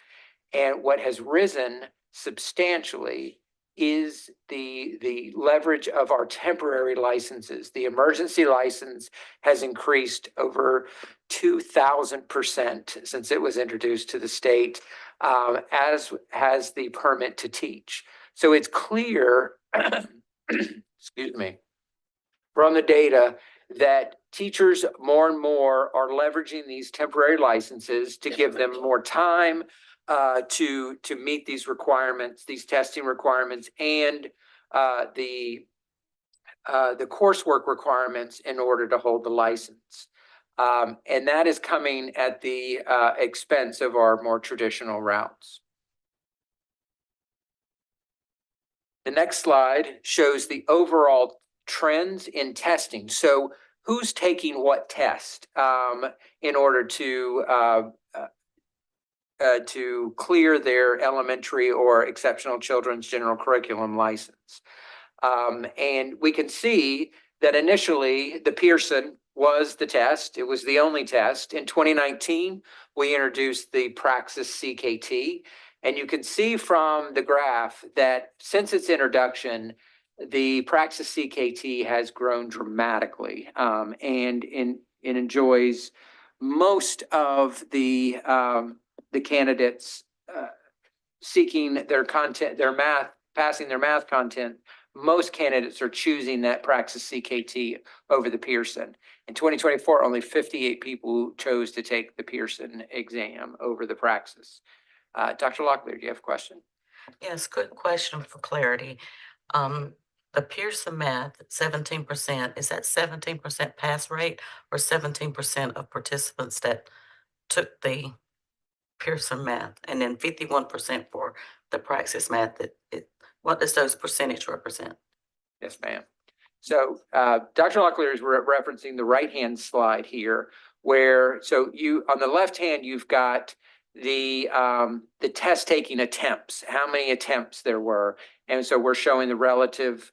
And what has risen substantially is the leverage of our temporary licenses. The emergency license has increased over 2,000% since it was introduced to the state, as has the permit to teach. So it's clear, excuse me, from the data that teachers more and more are leveraging these temporary licenses to give them more time to meet these requirements, these testing requirements, and the coursework requirements in order to hold the license. And that is coming at the expense of our more traditional routes. The next slide shows the overall trends in testing. So who's taking what test in order to clear their elementary or exceptional children's general curriculum license. And we can see that initially the Pearson was the test. It was the only test. In 2019, we introduced the Praxis CKT. And you can see from the graph that since its introduction, the Praxis CKT has grown dramatically and enjoys most of the candidates seeking their content, their math, passing their math content. Most candidates are choosing that Praxis CKT over the Pearson. In 2024, only 58 people chose to take the Pearson exam over the Praxis. Dr. Locklear, do you have a question? Yes, good question for clarity. The Pearson math, 17%, is that 17% pass rate or 17% of participants that took the Pearson math, and then 51% for the Praxis math? What does those percentage represent? Yes, ma'am. So Dr. Locklear is referencing the right-hand slide here, where so you on the left hand you've got the test taking attempts, how many attempts there were, and so we're showing the relative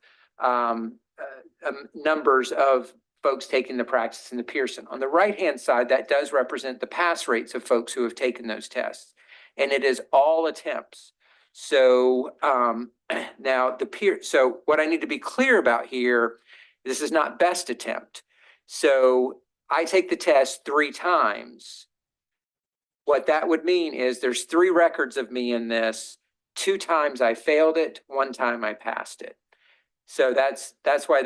numbers of folks taking the Praxis and the Pearson. On the right-hand side, that does represent the pass rates of folks who have taken those tests, and it is all attempts. So now so what I need to be clear about here, this is not best attempt. So I take the test 3 times. What that would mean is there's 3 records of me in this. 2 times I failed it, 1 time I passed it. So that's why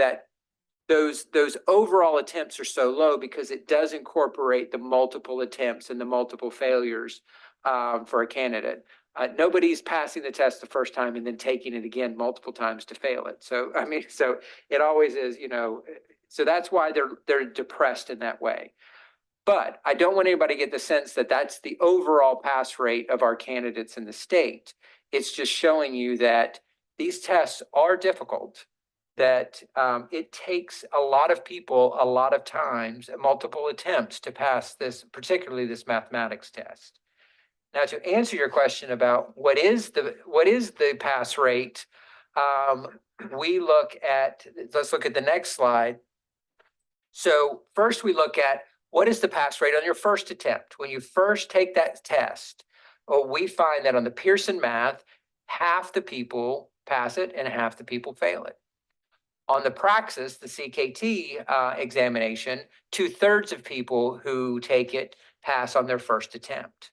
those overall attempts are so low, because it does incorporate the multiple attempts and the multiple failures for a candidate. Nobody's passing the test the first time and then taking it again multiple times to fail it. So, I mean, so it always is, so that's why they're depressed in that way. But I don't want anybody to get the sense that that's the overall pass rate of our candidates in the state. It's just showing you that these tests are difficult, that it takes a lot of people, a lot of times, multiple attempts to pass this, particularly this mathematics test. Now, to answer your question about what is the pass rate, let's look at the next slide. So first we look at what is the pass rate on your first attempt. When you first take that test, we find that on the Pearson math, half the people pass it and half the people fail it. On the Praxis, the CKT examination, 2/3 of people who take it pass on their first attempt.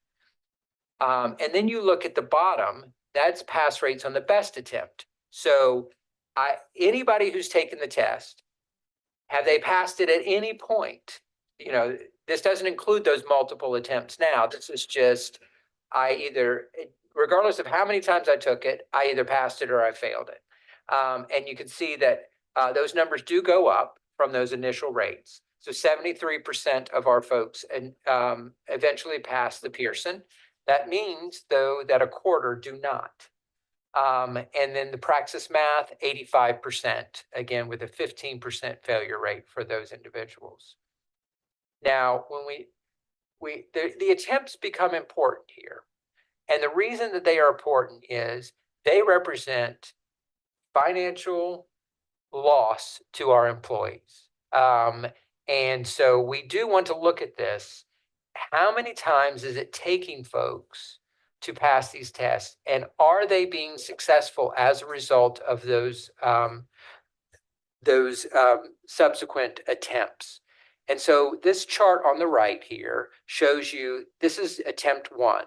And then you look at the bottom, that's pass rates on the best attempt. So anybody who's taken the test, have they passed it at any point? This doesn't include those multiple attempts now. This is just, regardless of how many times I took it, I either passed it or I failed it. And you can see that those numbers do go up from those initial rates. So 73% of our folks eventually pass the Pearson. That means, though, that 1/4 do not. And then the Praxis math, 85%, again, with a 15% failure rate for those individuals. Now, when the attempts become important here. And the reason that they are important is they represent financial loss to our employees. And so we do want to look at this. How many times is it taking folks to pass these tests, and are they being successful as a result of those subsequent attempts? And so this chart on the right here shows you, this is attempt 1,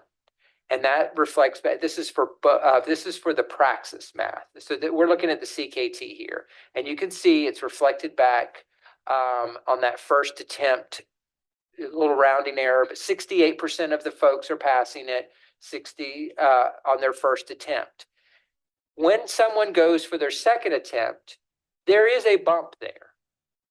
and that reflects back. This is for the Praxis math. So that we're looking at the CKT here, and you can see it's reflected back on that first attempt. A little rounding error, but 68% of the folks are passing it, 60 on their first attempt. When someone goes for their second attempt, there is a bump there.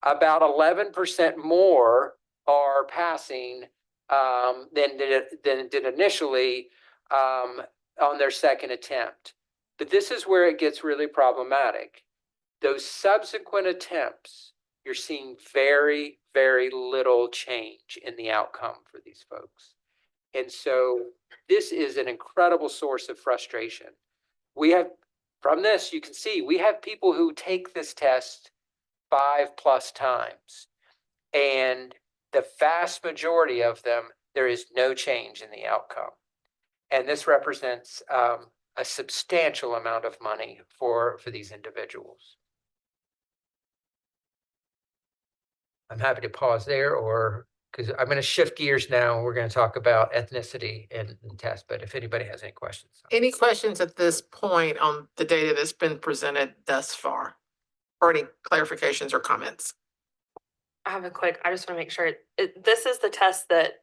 About 11% more are passing than did initially on their second attempt. But this is where it gets really problematic. Those subsequent attempts, you're seeing very, very little change in the outcome for these folks. And so this is an incredible source of frustration. We have, from this, you can see, we have people who take this test 5+ times. And the vast majority of them, there is no change in the outcome. And this represents a substantial amount of money for these individuals. I'm happy to pause there, or because I'm going to shift gears now. We're going to talk about ethnicity and test, but if anybody has any questions. Any questions at this point on the data that's been presented thus far? Or any clarifications or comments? I just want to make sure, this is the test that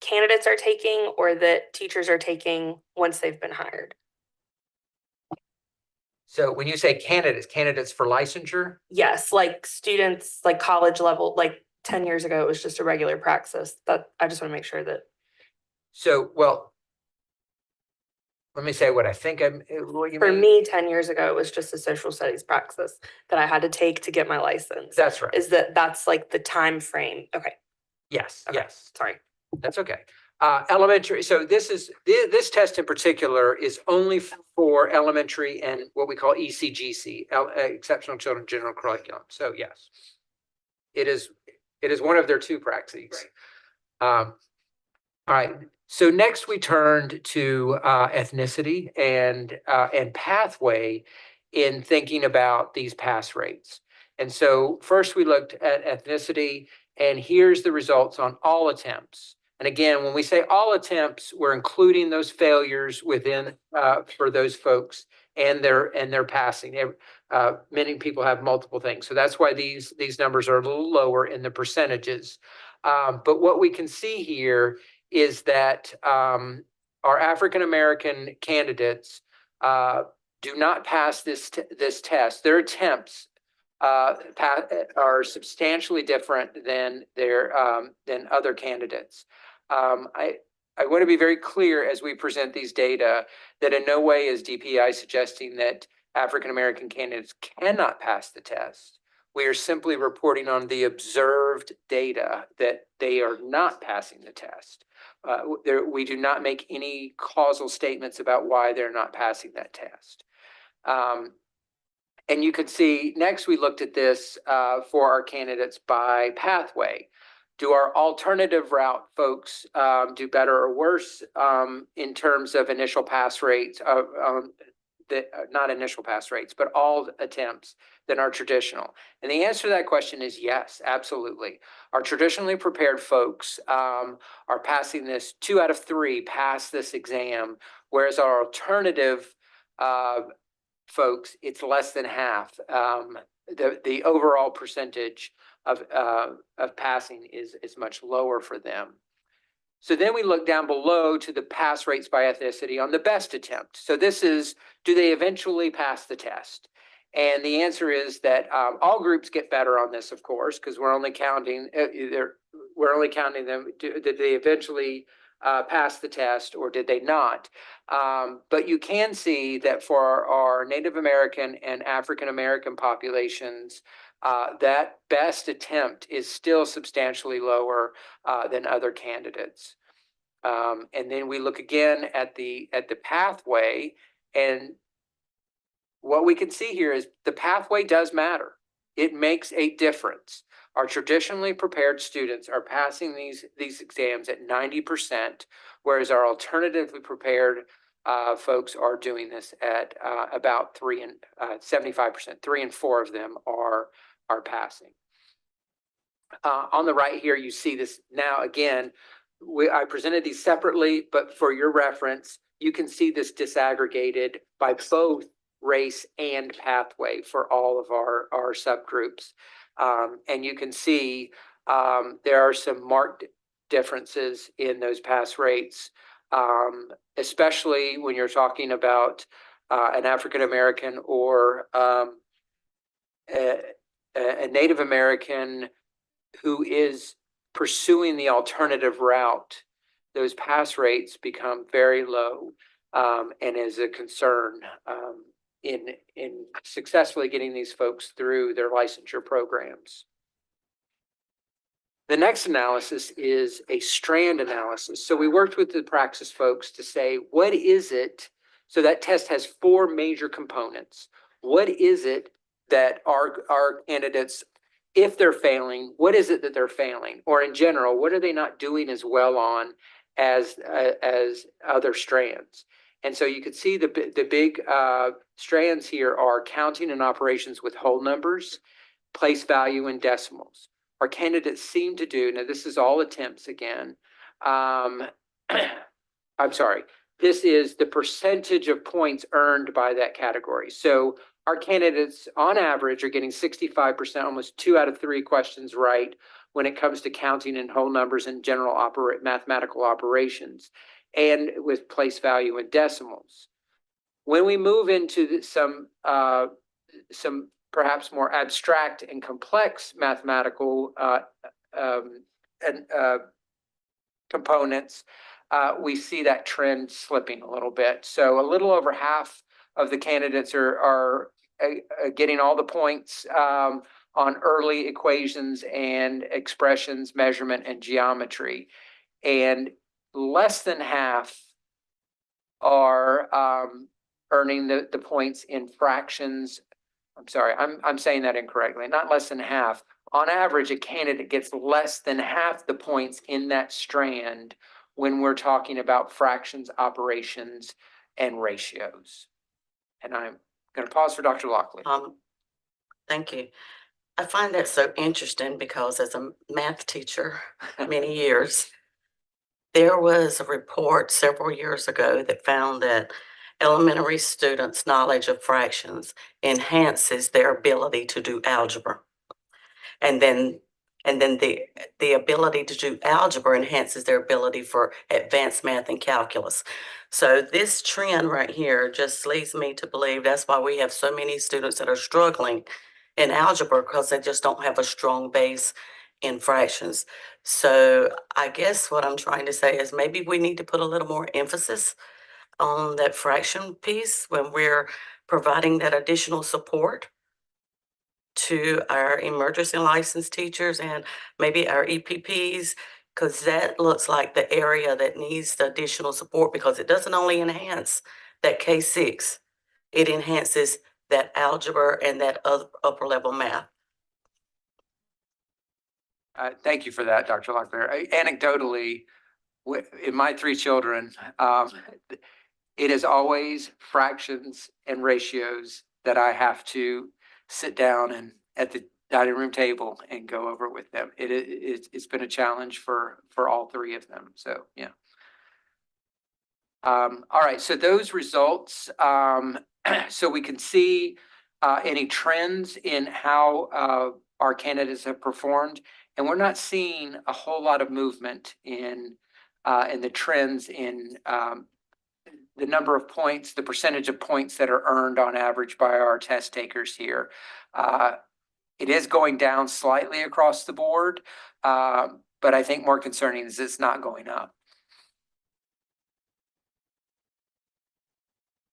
candidates are taking or that teachers are taking once they've been hired? So when you say candidates for licensure? Yes, like students, like college level, like 10 years ago, it was just a regular praxis. That I just want to make sure that. So, well, let me say what I think what you For mean. me, 10 years ago, it was just a social studies praxis that I had to take to get my license. That's right. That's like the time frame. Okay. Yes, Okay. yes. Sorry. That's okay. Elementary. So this test in particular is only for elementary and what we call ECGC, Exceptional Children General Curriculum. So yes, it is one of their two praxis. All right. So next we turned to ethnicity and pathway in thinking about these pass rates. And so first we looked at ethnicity, and here's the results on all attempts. And again, when we say all attempts, we're including those failures within for those folks and their passing. Many people have multiple things, so that's why these numbers are a little lower in the percentages. But what we can see here is that our African American candidates do not pass this test. Their attempts are substantially different than than other candidates. I want to be very clear as we present these data that in no way is DPI suggesting that African American candidates cannot pass the test. We are simply reporting on the observed data that they are not passing the test. We do not make any causal statements about why they're not passing that test. And you can see next we looked at this for our candidates by pathway. Do our alternative route folks do better or worse in terms of initial pass rates, not initial pass rates, but all attempts than our traditional? And the answer to that question is yes, absolutely. Our traditionally prepared folks are passing this, 2 out of 3 pass this exam, whereas our alternative folks, it's less than half. The overall percentage of passing is much lower for them. So then we look down below to the pass rates by ethnicity on the best attempt. So this is, do they eventually pass the test? And the answer is that all groups get better on this, of course, because we're only counting them. Did they eventually pass the test, or did they not? But you can see that for our Native American and African American populations, that best attempt is still substantially lower than other candidates. And then we look again at the pathway, and what we can see here is the pathway does matter. It makes a difference. Our traditionally prepared students are passing these exams at 90%, whereas our alternatively prepared folks are doing this at about 75%. 3 and 4 of them are passing. On the right here, you see this now again. I presented these separately, but for your reference, you can see this disaggregated by both race and pathway for all of our subgroups. And you can see there are some marked differences in those pass rates, especially when you're talking about an African American or a Native American who is pursuing the alternative route. Those pass rates become very low and is a concern in successfully getting these folks through their licensure programs. The next analysis is a strand analysis. So we worked with the Praxis folks to say, what is it? So that test has 4 major components. What is it that our candidates, if they're failing, what is it that they're failing? Or in general, what are they not doing as well on as other strands? And so you can see the big strands here are counting and operations with whole numbers, place value and decimals. Our candidates seem to do, now this is all attempts again. I'm sorry, this is the percentage of points earned by that category. So our candidates on average are getting 65%, almost 2 out of 3 questions right when it comes to counting in whole numbers and general mathematical operations, and with place value and decimals. When we move into some perhaps more abstract and complex mathematical components, we see that trend slipping a little bit. So a little over half of the candidates are getting all the points on early equations and expressions, measurement, and geometry. And less than half are earning the points in fractions. I'm sorry, I'm saying that incorrectly. Not less than half. On average, a candidate gets less than half the points in that strand when we're talking about fractions, operations, and ratios. And I'm going to pause for Dr. Lockley. Thank you. I find that so interesting because as a math teacher, many years, there was a report several years ago that found that elementary students' knowledge of fractions enhances their ability to do algebra. And then the ability to do algebra enhances their ability for advanced math and calculus. So this trend right here just leads me to believe that's why we have so many students that are struggling in algebra, because they just don't have a strong base in fractions. So I guess what I'm trying to say is maybe we need to put a little more emphasis on that fraction piece when we're providing that additional support to our emergency licensed teachers and maybe our EPPs, because that looks like the area that needs the additional support, because it doesn't only enhance that K6, it enhances that algebra and that upper level math. Thank you for that, Dr. Locklear. Anecdotally, in my 3 children, it is always fractions and ratios that I have to sit down and at the dining room table and go over with them. It's been a challenge for all 3 of them. So yeah. All right. So those results. So we can see any trends in how our candidates have performed, and we're not seeing a whole lot of movement in the trends in the number of points, the percentage of points that are earned on average by our test takers here. It is going down slightly across the board, but I think more concerning is it's not going up.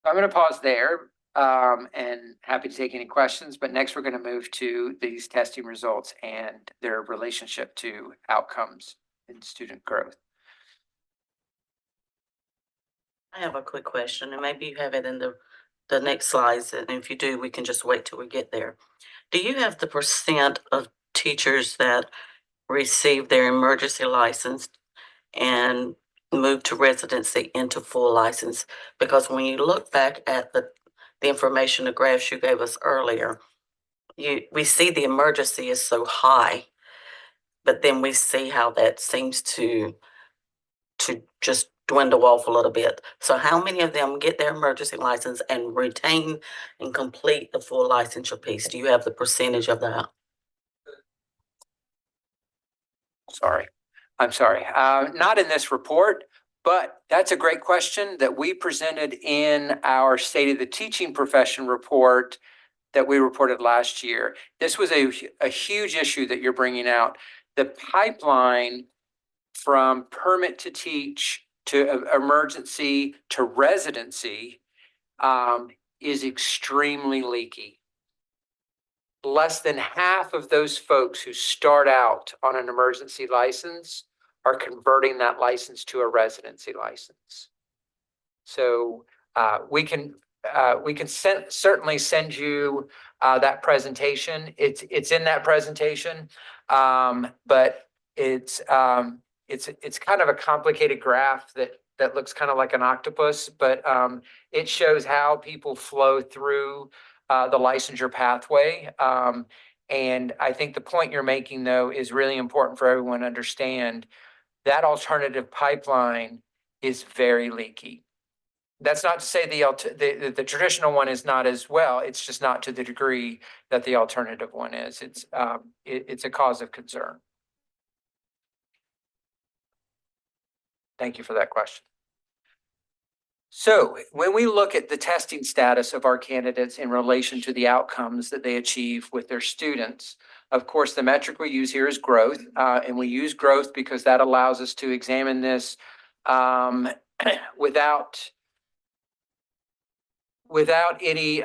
I'm going to pause there and happy to take any questions, but next we're going to move to these testing results and their relationship to outcomes in student growth. I have a quick question, and maybe you have it in the next slides, and if you do, we can just wait till we get there. Do you have the percent of teachers that receive their emergency license and move to residency into full license? Because when you look back at the information, the graphs you gave us earlier, we see the emergency is so high, but then we see how that seems to just dwindle off a little bit. So how many of them get their emergency license and retain and complete the full licensure piece? Do you have the percentage of that? I'm sorry. Not in this report, but that's a great question that we presented in our State of the Teaching Profession report that we reported last year. This was a huge issue that you're bringing out. The pipeline from permit to teach to emergency to residency is extremely leaky. Less than half of those folks who start out on an emergency license are converting that license to a residency license. So we can certainly send you that presentation. It's in that presentation, but it's kind of a complicated graph that looks kind of like an octopus, but it shows how people flow through the licensure pathway. And I think the point you're making, though, is really important for everyone to understand. That alternative pipeline is very leaky. That's not to say the traditional one is not as well. It's just not to the degree that the alternative one is. It's a cause of concern. Thank you for that question. So when we look at the testing status of our candidates in relation to the outcomes that they achieve with their students, of course, the metric we use here is growth, and we use growth because that allows us to examine this without any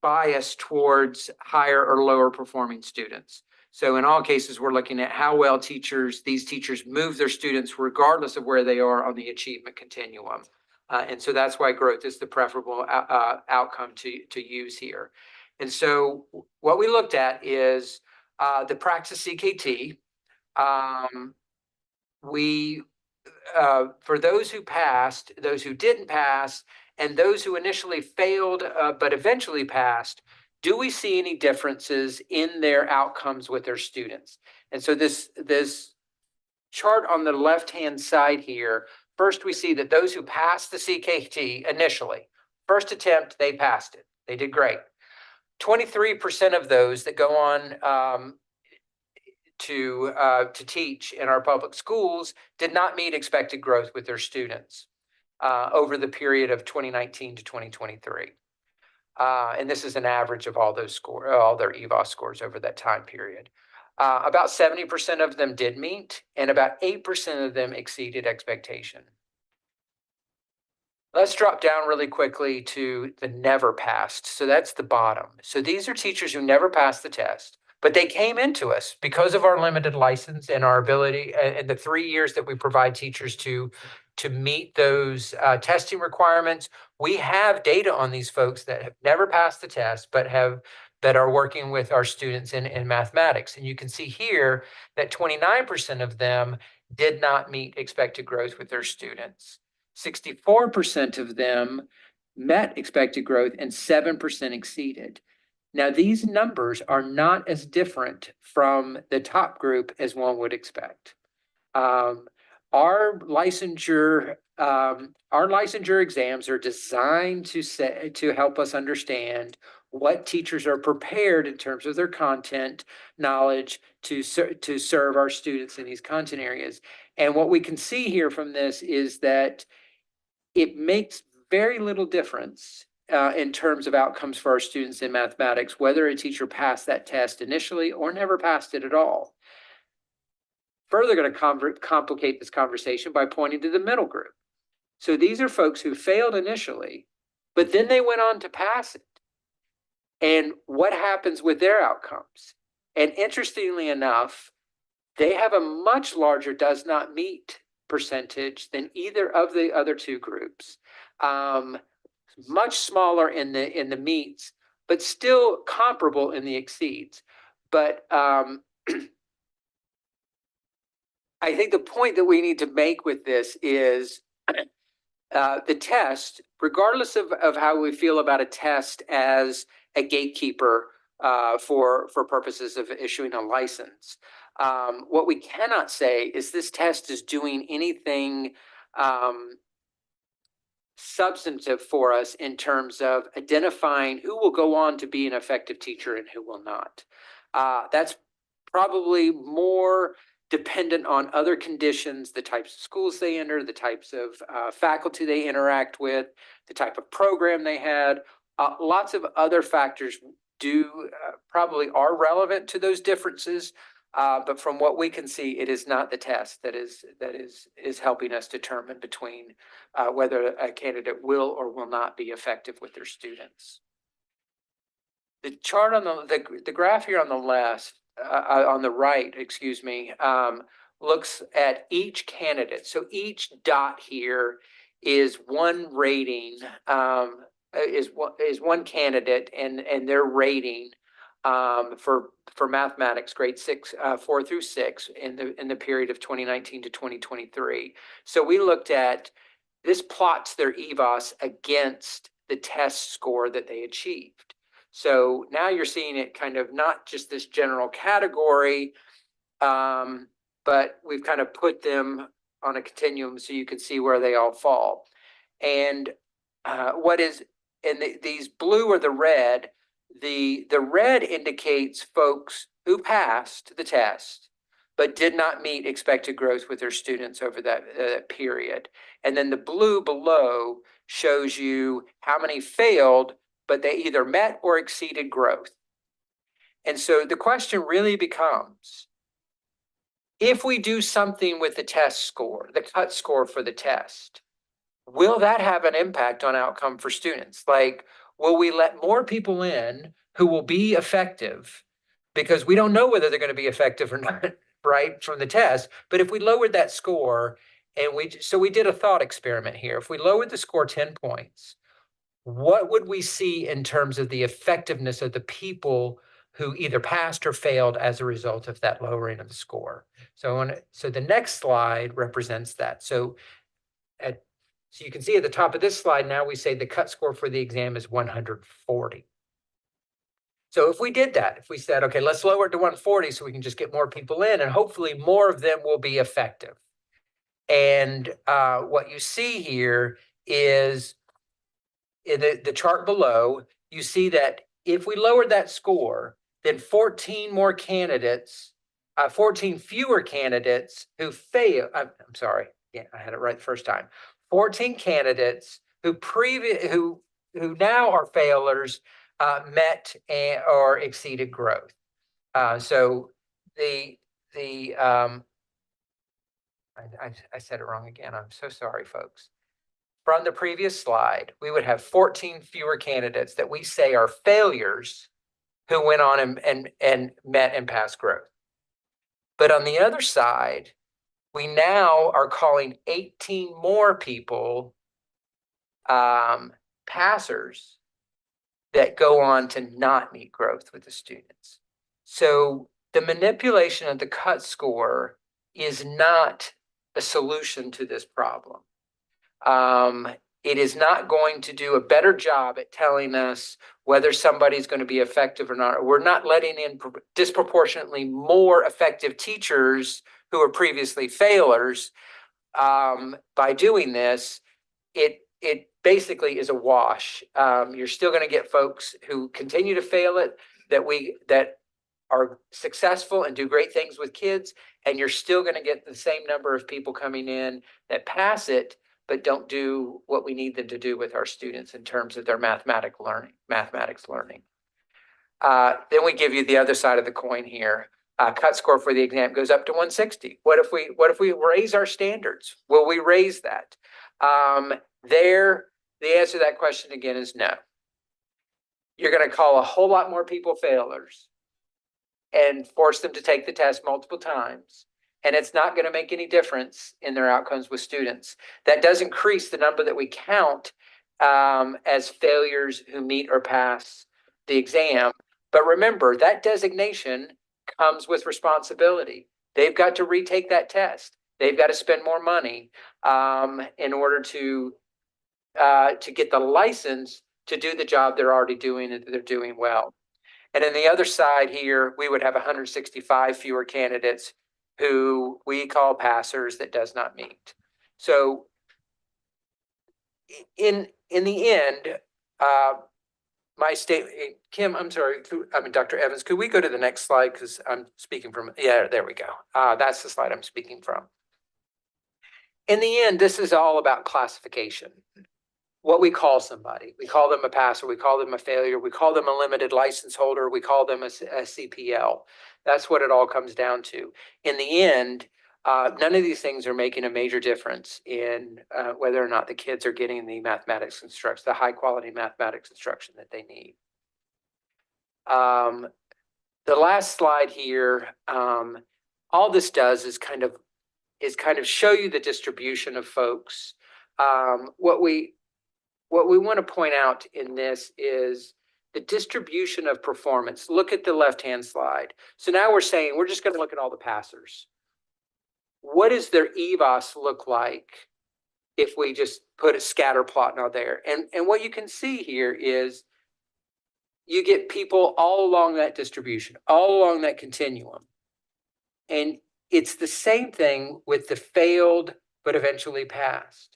bias towards higher or lower performing students. So in all cases, we're looking at how well these teachers move their students regardless of where they are on the achievement continuum. And so that's why growth is the preferable outcome to use here. And so what we looked at is the practice CKT. For those who passed, those who didn't pass, and those who initially failed but eventually passed, do we see any differences in their outcomes with their students? And so this chart on the left-hand side here, first we see that those who passed the CKT initially, first attempt, they passed it. They did great. 23% of those that go on to teach in our public schools did not meet expected growth with their students over the period of 2019 to 2023. And this is an average of all their EVOS scores over that time period. About 70% of them did meet, and about 8% of them exceeded expectation. Let's drop down really quickly to the never passed. So that's the bottom. So these are teachers who never passed the test, but they came into us because of our limited license and our ability and the 3 years that we provide teachers to meet those testing requirements. We have data on these folks that have never passed the test, but that are working with our students in mathematics. And you can see here that 29% of them did not meet expected growth with their students. 64% of them met expected growth and 7% exceeded. Now, these numbers are not as different from the top group as one would expect. Our licensure exams are designed to help us understand what teachers are prepared in terms of their content knowledge to serve our students in these content areas. And what we can see here from this is that it makes very little difference in terms of outcomes for our students in mathematics, whether a teacher passed that test initially or never passed it at all. Further going to complicate this conversation by pointing to the middle group. So these are folks who failed initially, but then they went on to pass it. And what happens with their outcomes? And interestingly enough, they have a much larger does not meet percentage than either of the other two groups. Much smaller in the meets, but still comparable in the exceeds. But I think the point that we need to make with this is the test, regardless of how we feel about a test as a gatekeeper for purposes of issuing a license. What we cannot say is this test is doing anything substantive for us in terms of identifying who will go on to be an effective teacher and who will not. That's probably more dependent on other conditions, the types of schools they enter, the types of faculty they interact with, the type of program they had. Lots of other factors probably are relevant to those differences. But from what we can see, it is not the test that is helping us determine between whether a candidate will or will not be effective with their students. The chart on the graph here on the left, on the right, excuse me, looks at each candidate. So each dot here is one rating, is one candidate and their rating for mathematics grade 4 through 6 in the period of 2019 to 2023. So we looked at this plots their EVOS against the test score that they achieved. So now you're seeing it kind of not just this general category, but we've kind of put them on a continuum so you can see where they all fall. And these blue or the red, the red indicates folks who passed the test but did not meet expected growth with their students over that period. And then the blue below shows you how many failed, but they either met or exceeded growth. And so the question really becomes, if we do something with the test score, the cut score for the test, will that have an impact on outcome for students? Like, will we let more people in who will be effective? Because we don't know whether they're going to be effective or not, right, from the test. But if we lowered that score, and we did a thought experiment here. If we lowered the score 10 points, what would we see in terms of the effectiveness of the people who either passed or failed as a result of that lowering of the score? So the next slide represents that. So you can see at the top of this slide, now we say the cut score for the exam is 140. So if we did that, if we said, okay, let's lower it to 140 so we can just get more people in, and hopefully more of them will be effective. And what you see here is in the chart below, you see that if we lowered that score, then 14 more candidates, 14 fewer candidates who fail. I'm sorry, yeah, I had it right the first time. 14 candidates who now are failures met or exceeded growth. So I said it wrong again. I'm so sorry, folks. From the previous slide, we would have 14 fewer candidates that we say are failures who went on and met and passed growth. But on the other side, we now are calling 18 more people passers that go on to not meet growth with the students. So the manipulation of the cut score is not a solution to this problem. It is not going to do a better job at telling us whether somebody's going to be effective or not. We're not letting in disproportionately more effective teachers who are previously failures. By doing this, it basically is a wash. You're still going to get folks who continue to fail it that are successful and do great things with kids, and you're still going to get the same number of people coming in that pass it but don't do what we need them to do with our students in terms of their mathematics learning. Then we give you the other side of the coin here. Cut score for the exam goes up to 160. What if we raise our standards? Will we raise that? The answer to that question again is no. You're going to call a whole lot more people failures and force them to take the test multiple times. And it's not going to make any difference in their outcomes with students. That does increase the number that we count as failures who meet or pass the exam. But remember, that designation comes with responsibility. They've got to retake that test. They've got to spend more money in order to get the license to do the job they're already doing and they're doing well. And on the other side here, we would have 165 fewer candidates who we call passers that does not meet. So in the end, my statement, Kim, I'm sorry, Dr. Evans, could we go to the next slide? Because I'm speaking from, yeah, there we go. That's the slide I'm speaking from. In the end, this is all about classification. what we call somebody. We call them a passer, we call them a failure, we call them a limited license holder, we call them a CPL. That's what it all comes down to. In the end, none of these things are making a major difference in whether or not the kids are getting the mathematics instruction, the high quality mathematics instruction that they need. The last slide here, all this does is kind of show you the distribution of folks. What we want to point out in this is the distribution of performance. Look at the left-hand slide. So now we're saying we're just going to look at all the passers. What does their EVOS look like if we just put a scatter plot out there? And what you can see here is you get people all along that distribution, all along that continuum. And it's the same thing with the failed but eventually passed.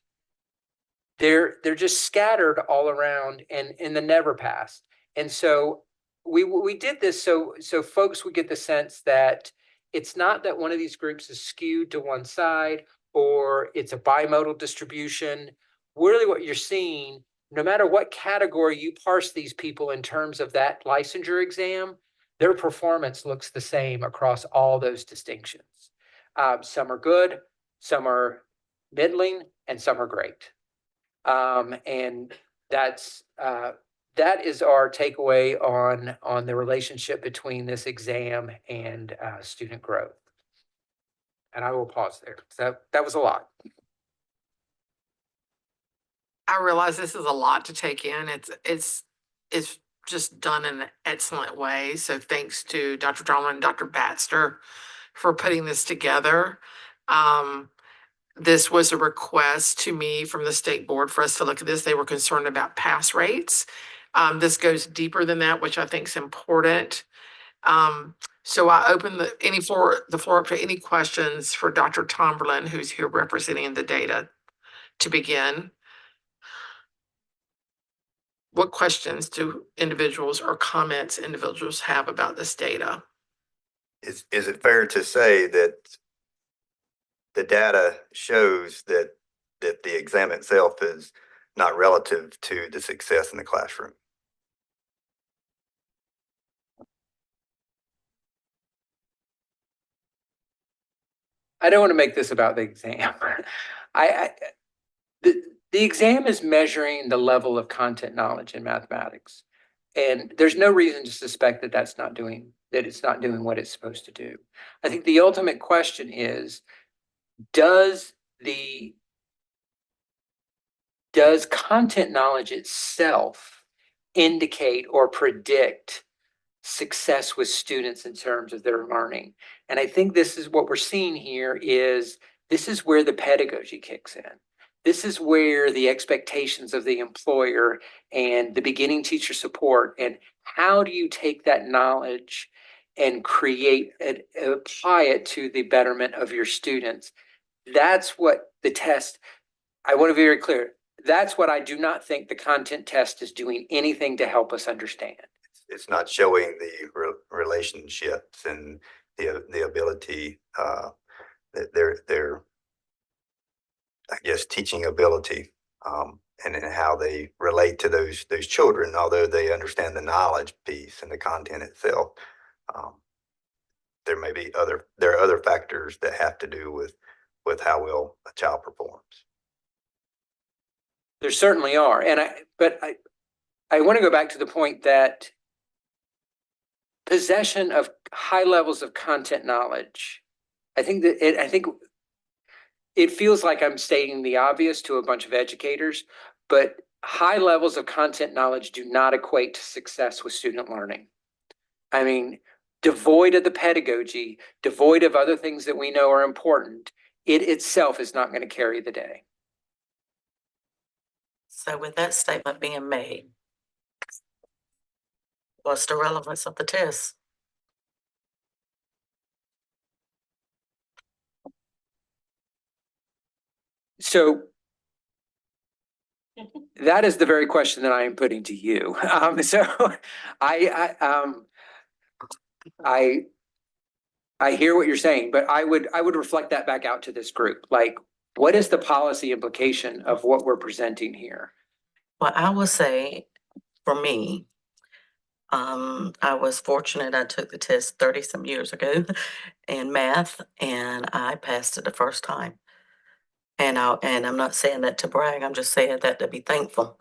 They're just scattered all around and the never passed. And so we did this so folks would get the sense that it's not that one of these groups is skewed to one side or it's a bimodal distribution. Really what you're seeing, no matter what category you parse these people in terms of that licensure exam, their performance looks the same across all those distinctions. Some are good, some are middling, and some are great. And that is our takeaway on the relationship between this exam and student growth. And I will pause there. So that was a lot. I realize this is a lot to take in. It's just done in an excellent way. So thanks to Dr. Drummond and Dr. Baxter for putting this together. This was a request to me from the state board for us to look at this. They were concerned about pass rates. This goes deeper than that, which I think is important. So I open the floor up to any questions for Dr. Tomberlin, who's here representing the data to begin. What questions do individuals or comments individuals have about this data? Is it fair to say that the data shows that the exam itself is not relative to the success in the classroom? I don't want to make this about the exam. The exam is measuring the level of content knowledge in mathematics. And there's no reason to suspect that it's not doing what it's supposed to do. I think the ultimate question is, does content knowledge itself indicate or predict success with students in terms of their learning? And I think this is what we're seeing here this is where the pedagogy kicks in. This is where the expectations of the employer and the beginning teacher support, and how do you take that knowledge and apply it to the betterment of your students? That's what the test, I want to be very clear, that's what I do not think the content test is doing anything to help us understand. It's not showing the relationships and the ability, their I guess teaching ability, and how they relate to those children, although they understand the knowledge piece and the content itself. There are other factors that have to do with how well a child performs. There certainly are. But I want to go back to the point that possession of high levels of content knowledge, I think it feels like I'm stating the obvious to a bunch of educators, but high levels of content knowledge do not equate to success with student learning. I mean, devoid of the pedagogy, devoid of other things that we know are important, it itself is not going to carry the day. So with that statement being made, what's the relevance of the test? So that is the very question that I am putting to you. So I hear what you're saying, but I would reflect that back out to this group. Like, what is the policy implication of what we're presenting here? Well, I will say, for me, I was fortunate. I took the test 30 some years ago in math, and I passed it the first time. And I'm not saying that to brag. I'm just saying that to be thankful.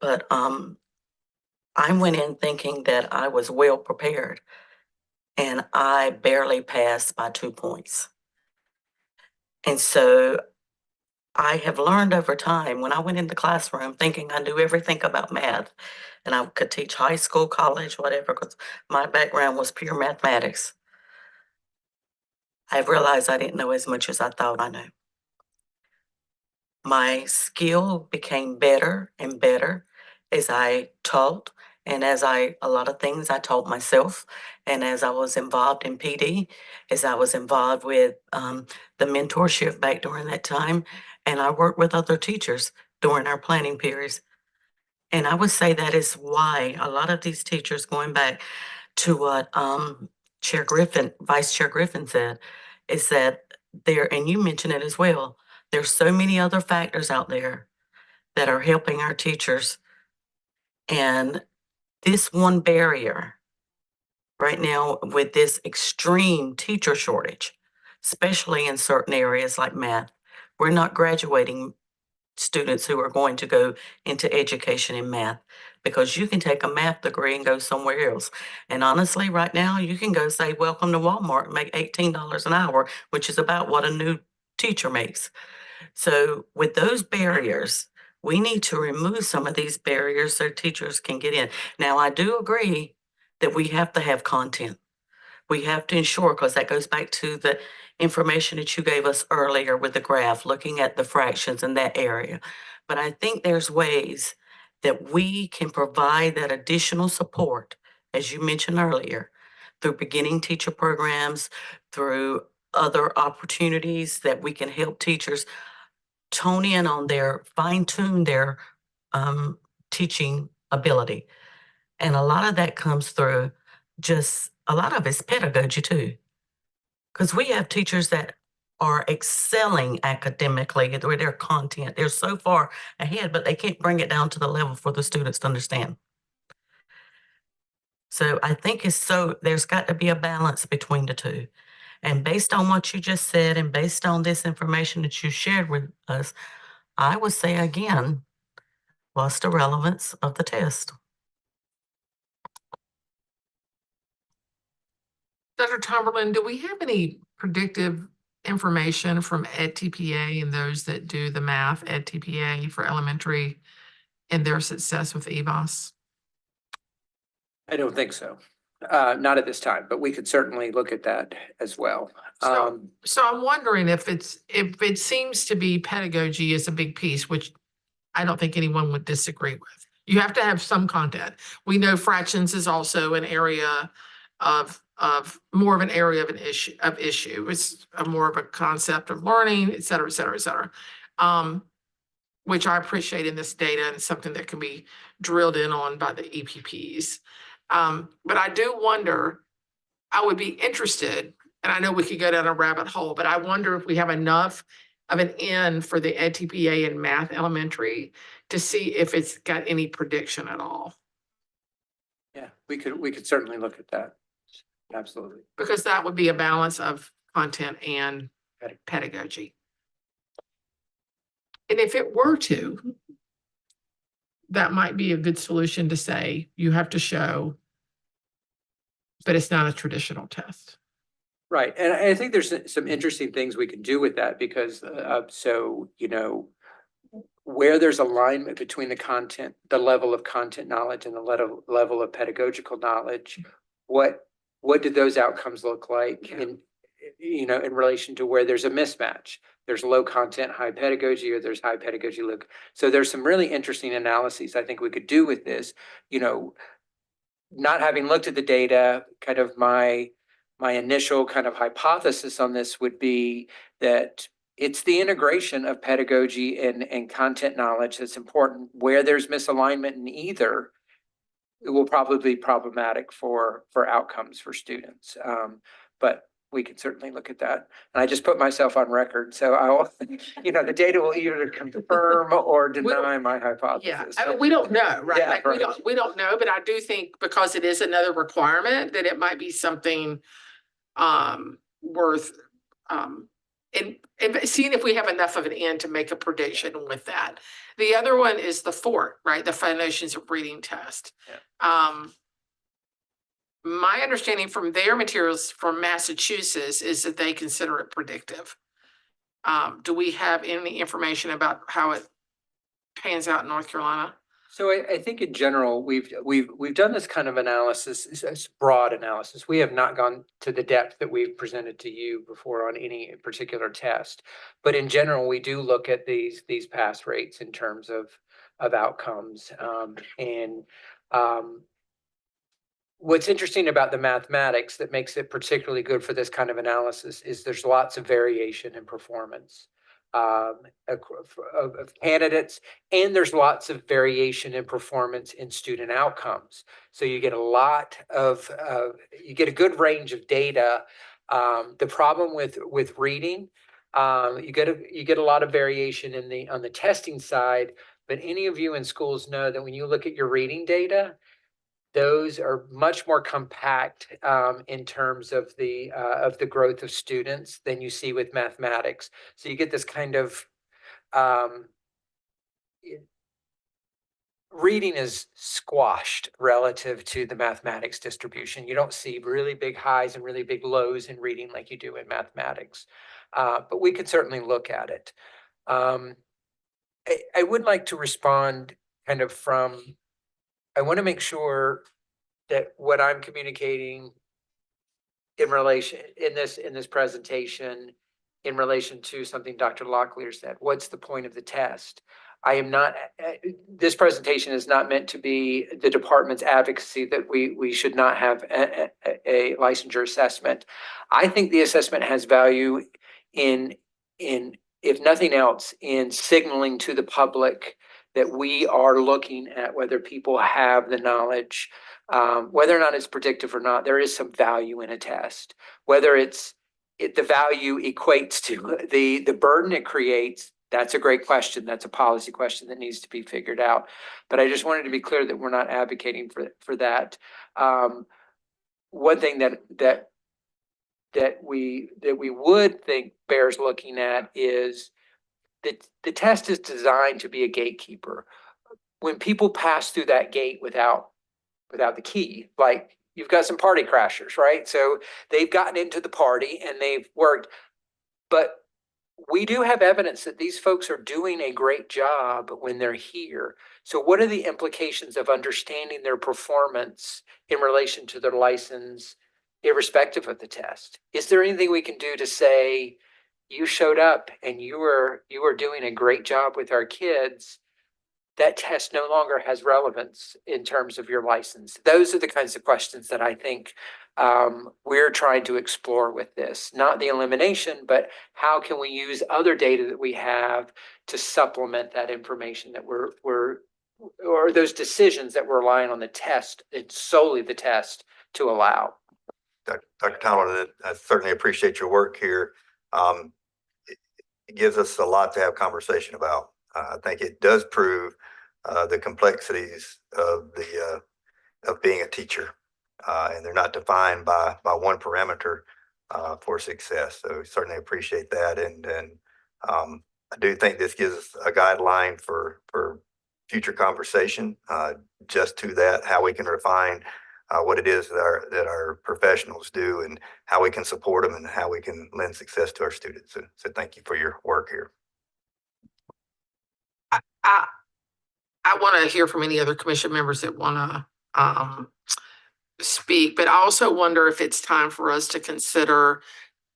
But I went in thinking that I was well prepared, and I barely passed by 2 points. And so I have learned over time when I went in the classroom thinking I knew everything about math and I could teach high school, college, whatever, because my background was pure mathematics. I realized I didn't know as much as I thought I knew. My skill became better and better as I taught and a lot of things I taught myself. And as I was involved in PD, as I was involved with the mentorship back during that time, and I worked with other teachers during our planning periods. And I would say that is why a lot of these teachers, going back to what Vice Chair Griffin said, is that there, and you mentioned it as well, there's so many other factors out there that are helping our teachers. And this one barrier right now with this extreme teacher shortage, especially in certain areas like math, we're not graduating students who are going to go into education in math because you can take a math degree and go somewhere else. And honestly, right now, you can go say, welcome to Walmart and make $18 an hour, which is about what a new teacher makes. So with those barriers, we need to remove some of these barriers so teachers can get in. Now, I do agree that we have to have content. We have to ensure, because that goes back to the information that you gave us earlier with the graph, looking at the fractions in that area. But I think there's ways that we can provide that additional support, as you mentioned earlier, through beginning teacher programs, through other opportunities that we can help teachers tone in on their, fine tune their teaching ability. And a lot of that comes through a lot of it's pedagogy too. Because we have teachers that are excelling academically with their content. They're so far ahead, but they can't bring it down to the level for the students to understand. So I think there's got to be a balance between the two. And based on what you just said, and based on this information that you shared with us, I would say again, what's the relevance of the test? Dr. Tomberlin, do we have any predictive information from EdTPA and those that do the math EdTPA for elementary and their success with EVOS? I don't think so. Not at this time, but we could certainly look at that as well. So I'm wondering if it seems to be pedagogy is a big piece, which I don't think anyone would disagree with. You have to have some content. We know fractions is also an area of more of an area of an issue. It's more of a concept of learning, et cetera, et cetera, et cetera. Which I appreciate in this data and something that can be drilled in on by the EPPs. But I do wonder, I would be interested, and I know we could go down a rabbit hole, but I wonder if we have enough of an end for the EdTPA in math elementary to see if it's got any prediction at all. Yeah, we could certainly look at that. Absolutely. Because that would be a balance of content and pedagogy. And if it were to, that might be a good solution to say you have to show, but it's not a traditional test. Right. And I think there's some interesting things we can do with that because where there's alignment between the content, the level of content knowledge and the level of pedagogical knowledge, what do those outcomes look like in relation to where there's a mismatch? There's low content, high pedagogy, or there's high pedagogy, low. So there's some really interesting analyses I think we could do with this. Not having looked at the data, kind of my initial kind of hypothesis on this would be that it's the integration of pedagogy and content knowledge that's important. Where there's misalignment in either, it will probably be problematic for outcomes for students. But we can certainly look at that. And I just put myself on record, so I'll, the data will either confirm or deny my Yeah, hypothesis. I mean, we don't know, right? Yeah, Like, right. we don't know, but I do think because it is another requirement, that it might be something worth and seeing if we have enough of an end to make a prediction with that. The other one is the FORT, right? The Foundations of Reading test. My understanding from their materials from Massachusetts is that they consider it predictive. Do we have any information about how it pans out in North Carolina? So I think in general, we've done this kind of analysis, it's broad analysis. We have not gone to the depth that we've presented to you before on any particular test. But in general, we do look at these pass rates in terms of outcomes. What's interesting about the mathematics that makes it particularly good for this kind of analysis is there's lots of variation in performance of candidates, and there's lots of variation in performance in student outcomes. So you get you get a good range of data. The problem with reading, you get a lot of variation on the testing side, but any of you in schools know that when you look at your reading data, those are much more compact in terms of the growth of students than you see with mathematics. So you get this kind of reading is squashed relative to the mathematics distribution. You don't see really big highs and really big lows in reading like you do in mathematics. But we could certainly look at it. I would like to respond kind of from, I want to make sure that what I'm communicating in relation in this presentation, in relation to something Dr. Locklear said, what's the point of the test? I am not, this presentation is not meant to be the department's advocacy that we should not have a licensure assessment. I think the assessment has value in if nothing else, in signaling to the public that we are looking at whether people have the knowledge, whether or not it's predictive or not. There is some value in a test, whether the value equates to the burden it creates. That's a great question. That's a policy question that needs to be figured out. But I just wanted to be clear that we're not advocating for that. One thing that we would think bears looking at is that the test is designed to be a gatekeeper. When people pass through that gate without the key, like you've got some party crashers, right? So they've gotten into the party and they've worked, but we do have evidence that these folks are doing a great job when they're here. So what are the implications of understanding their performance in relation to their license, irrespective of the test? Is there anything we can do to say, you showed up and you were doing a great job with our kids? That test no longer has relevance in terms of your license. Those are the kinds of questions that I think we're trying to explore with this. Not the elimination, but how can we use other data that we have to supplement that information that or those decisions that we're relying on the test, it's solely the test to allow. Dr. Tomlin, I certainly appreciate your work here. It gives us a lot to have conversation about. I think it does prove the complexities of being a teacher, and they're not defined by one parameter for success. So certainly appreciate that, and I do think this gives us a guideline for future conversation. Just to that, how we can refine what it is that our professionals do, and how we can support them, and how we can lend success to our students. So thank you for your work here. I want to hear from any other commission members that want to speak, but I also wonder if it's time for us to consider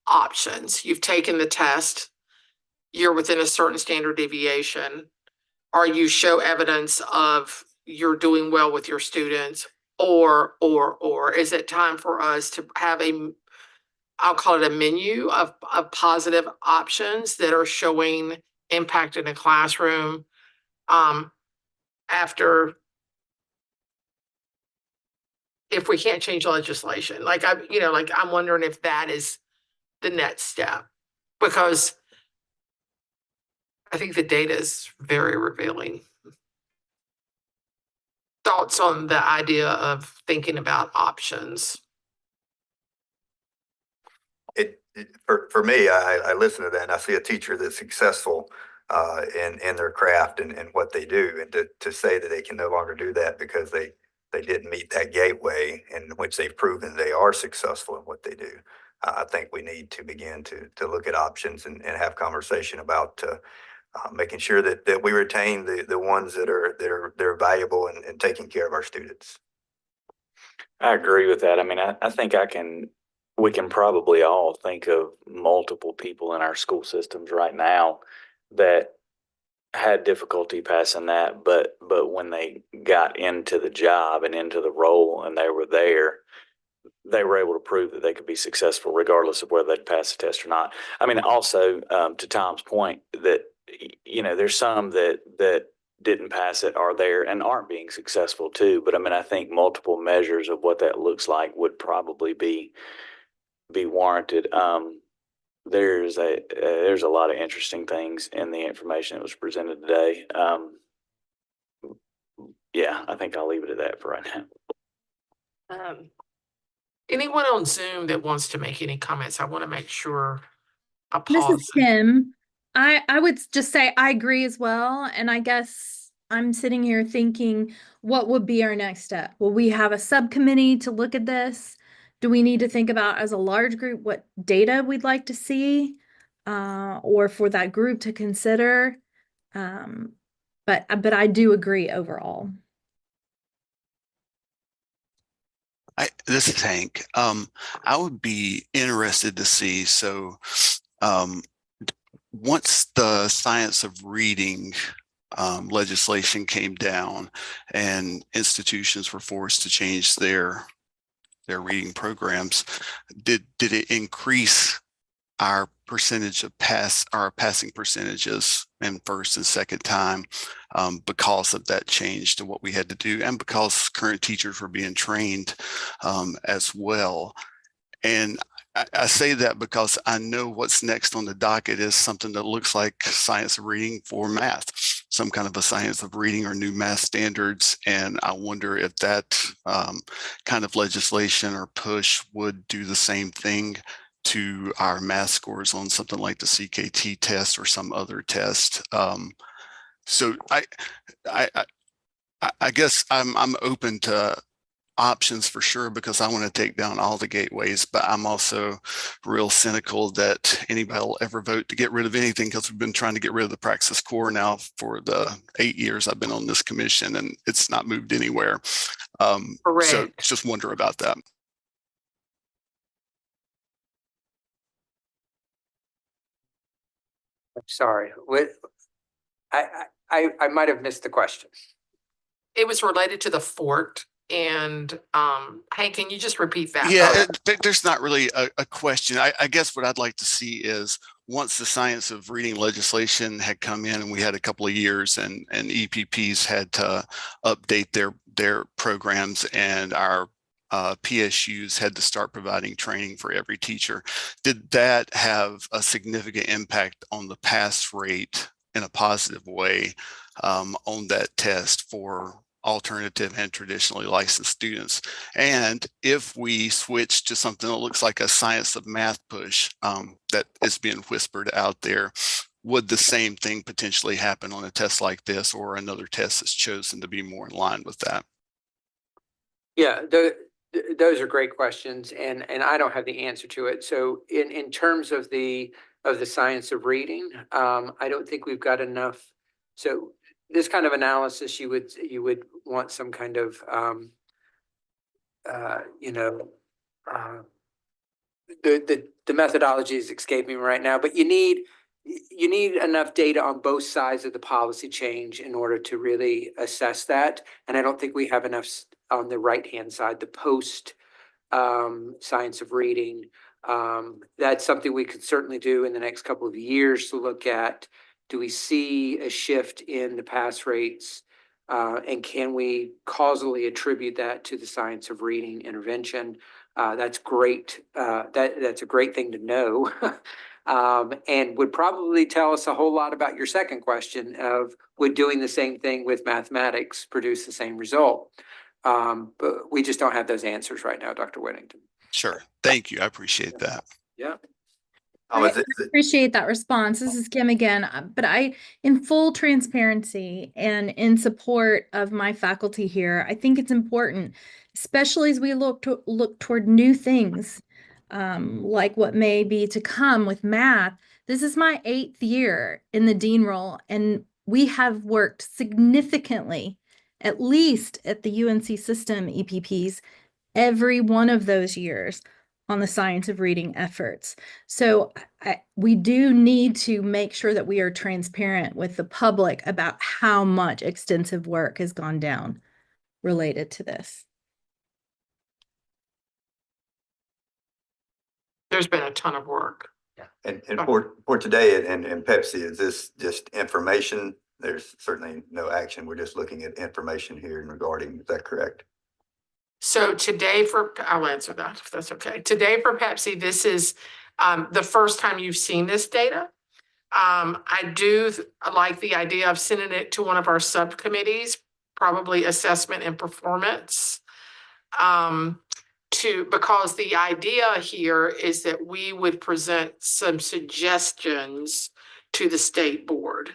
options. You've taken the test, you're within a certain standard deviation, or you show evidence of you're doing well with your students, or is it time for us to have I'll call it a menu of positive options that are showing impact in a classroom after, if we can't change legislation? Like I'm wondering if that is the next step, because I think the data is very revealing. Thoughts on the idea of thinking about options? For me, I listen to that and I see a teacher that's successful in their craft and what they do, and to say that they can no longer do that because they didn't meet that gateway in which they've proven they are successful in what they do. I think we need to begin to look at options and have conversation about making sure that we retain the ones that are valuable and taking care of our students. I agree with that. I mean, I think we can probably all think of multiple people in our school systems right now that had difficulty passing that, but when they got into the job and into the role and they were there, they were able to prove that they could be successful regardless of whether they'd pass the test or not. I mean, also, to Tom's point, that there's some that didn't pass it are there and aren't being successful too. But I mean, I think multiple measures of what that looks like would probably be warranted. There's a lot of interesting things in the information that was presented today. Yeah, I think I'll leave it at that for right now. Anyone on Zoom that wants to make any comments, I want to make sure I This pause. is Kim. I would just say I agree as well. And I guess I'm sitting here thinking, what would be our next step? Will we have a subcommittee to look at this? Do we need to think about as a large group what data we'd like to see? Or for that group to consider? But I do agree overall. This is Hank. I would be interested to see, so once the science of reading legislation came down and institutions were forced to change their reading programs, did it increase our percentage of our passing percentages in first and second time because of that change to what we had to do, and because current teachers were being trained as well? And I say that because I know what's next on the docket is something that looks like science of reading for math, some kind of a science of reading or new math standards. And I wonder if that kind of legislation or push would do the same thing to our math scores on something like the CKT test or some other test. So I guess I'm open to options for sure, because I want to take down all the gateways, but I'm also real cynical that anybody will ever vote to get rid of anything, because we've been trying to get rid of the praxis core now for the 8 years I've been on this commission, and it's not moved anywhere. So just wonder about that. I'm sorry. I might have missed the question. It was related to the fort. And Hank, can you just repeat that? Yeah, there's not really a question. I guess what I'd like to see is, once the science of reading legislation had come in and we had a couple of years and EPPs had to update their programs, and our PSUs had to start providing training for every teacher, did that have a significant impact on the pass rate in a positive way on that test for alternative and traditionally licensed students? And if we switch to something that looks like a science of math push that is being whispered out there, would the same thing potentially happen on a test like this, or another test that's chosen to be more in line with that? Yeah, those are great questions, and I don't have the answer to it. So in terms of the science of reading, I don't think we've got enough. So this kind of analysis, you would want some kind of the methodology is escaping me right now, but you need enough data on both sides of the policy change in order to really assess that. And I don't think we have enough on the right-hand side, the post science of reading. That's something we could certainly do in the next couple of years to look at. Do we see a shift in the pass rates? And can we causally attribute that to the science of reading intervention? That's great. That's a great thing to know. And would probably tell us a whole lot about your second question of would doing the same thing with mathematics produce the same result? But we just don't have those answers right now, Dr. Whittington. Sure. Thank you. I appreciate that. Yeah. Oh, I appreciate that response. This is Kim again, but in full transparency and in support of my faculty here, I think it's important, especially as we look toward new things, like what may be to come with math. This is my 8th year in the dean role, and we have worked significantly, at least at the UNC system EPPs, every one of those years on the science of reading efforts. So we do need to make sure that we are transparent with the public about how much extensive work has gone down related to this. There's been a ton of work. And for today and Pepsi, is this just information? There's certainly no action. We're just looking at information here and regarding, is that correct? So today I'll answer that if that's okay. Today for Pepsi, this is the first time you've seen this data. I do like the idea of sending it to one of our subcommittees, probably assessment and performance. Because the idea here is that we would present some suggestions to the state board.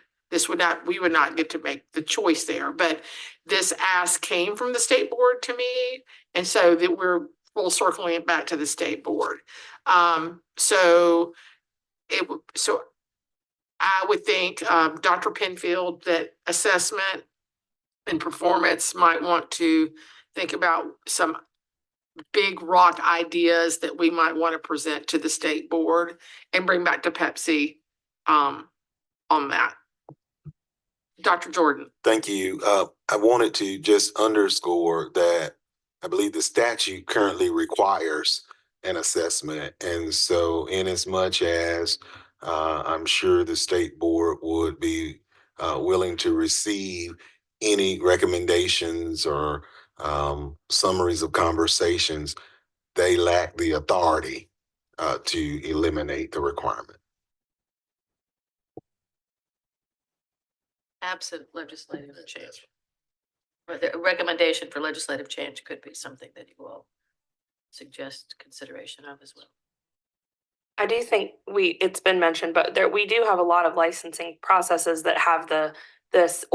We would not get to make the choice there, but this ask came from the state board to me. And so that we're full circling it back to the state board. So I would think, Dr. Penfield, that assessment and performance might want to think about some big rock ideas that we might want to present to the state board and bring back to Pepsi on that. Dr. Jordan. Thank you. I wanted to just underscore that I believe the statute currently requires an assessment. And so in as much as I'm sure the state board would be willing to receive any recommendations or summaries of conversations, they lack the authority to eliminate the requirement. Absent legislative change. Or the recommendation for legislative change could be something that you will suggest consideration of as well. I do think it's been mentioned, but we do have a lot of licensing processes that have this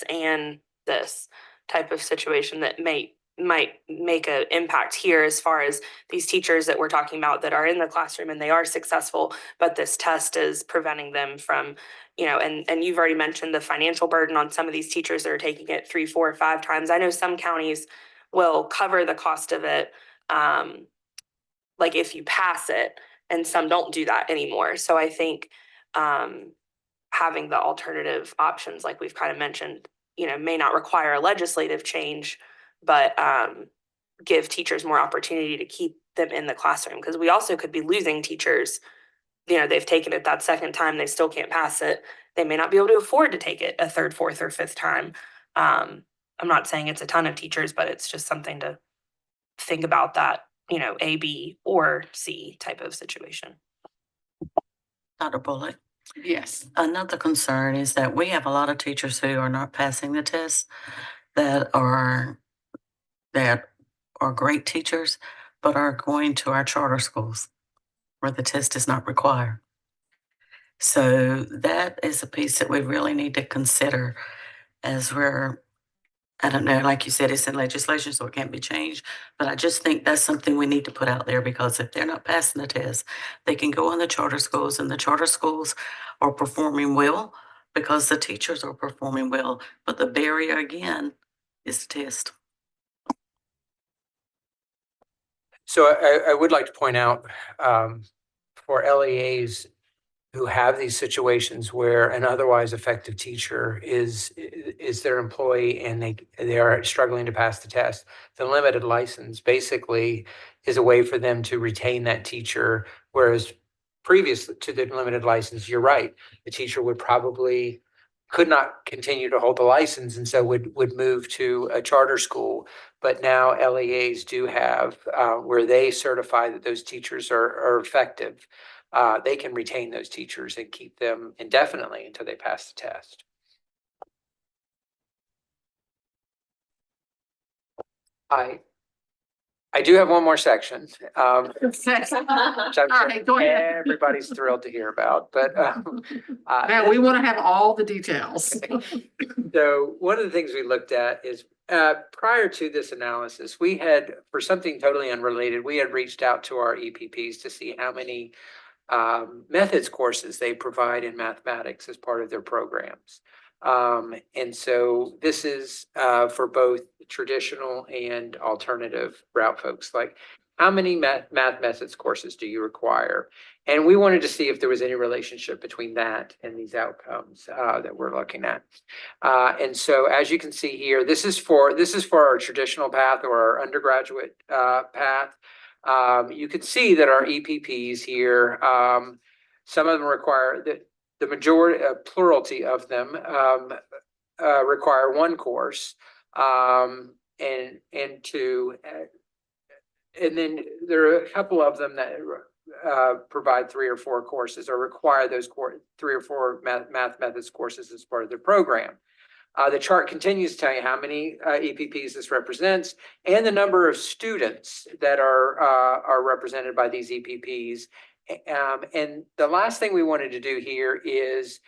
and this type of situation that might make an impact here as far as these teachers that we're talking about that are in the classroom and they are successful, but this test is preventing them from, and you've already mentioned the financial burden on some of these teachers that are taking it 3, 4, 5 times. I know some counties will cover the cost of it, like if you pass it, and some don't do that anymore. So I think having the alternative options, like we've kind of mentioned, may not require a legislative change, but give teachers more opportunity to keep them in the classroom, because we also could be losing teachers. They've taken it that second time, they still can't pass it. They may not be able to afford to take it a 3rd, 4th, or 5th time. I'm not saying it's a ton of teachers, but it's just something to think about, that, A, B, or C type of situation. Dr. Bullock. Yes. Another concern is that we have a lot of teachers who are not passing the test that are great teachers, but are going to our charter schools where the test is not required. So that is a piece that we really need to consider as I don't know, like you said, it's in legislation, so it can't be changed. But I just think that's something we need to put out there, because if they're not passing the test, they can go in the charter schools, and the charter schools are performing well because the teachers are performing well. But the barrier, again, is the test. So I would like to point out for LEAs who have these situations where an otherwise effective teacher is their employee and they are struggling to pass the test, the limited license basically is a way for them to retain that teacher, whereas previous to the limited license, you're right, the teacher would probably could not continue to hold the license and so would move to a charter school. But now LEAs do have where they certify that those teachers are effective. They can retain those teachers and keep them indefinitely until they pass the test. I do have one more section, which I'm All sure right, go ahead. everybody's thrilled to hear about, but Now, we want to have all the details. so one of the things we looked at is prior to this analysis, we had, for something totally unrelated, we had reached out to our EPPs to see how many methods courses they provide in mathematics as part of their programs. And so this is for both traditional and alternative route folks, like how many math methods courses do you require? And we wanted to see if there was any relationship between that and these outcomes that we're looking at. And so as you can see here, this is for our traditional path or our undergraduate path. You can see that our EPPs here, some of them require that the majority, plurality of them require one course, and two, and then there are a couple of them that provide 3 or 4 courses or require those 3 or 4 math methods courses as part of their program. The chart continues to tell you how many EPPs this represents and the number of students that are represented by these EPPs. And the last thing we wanted to do here is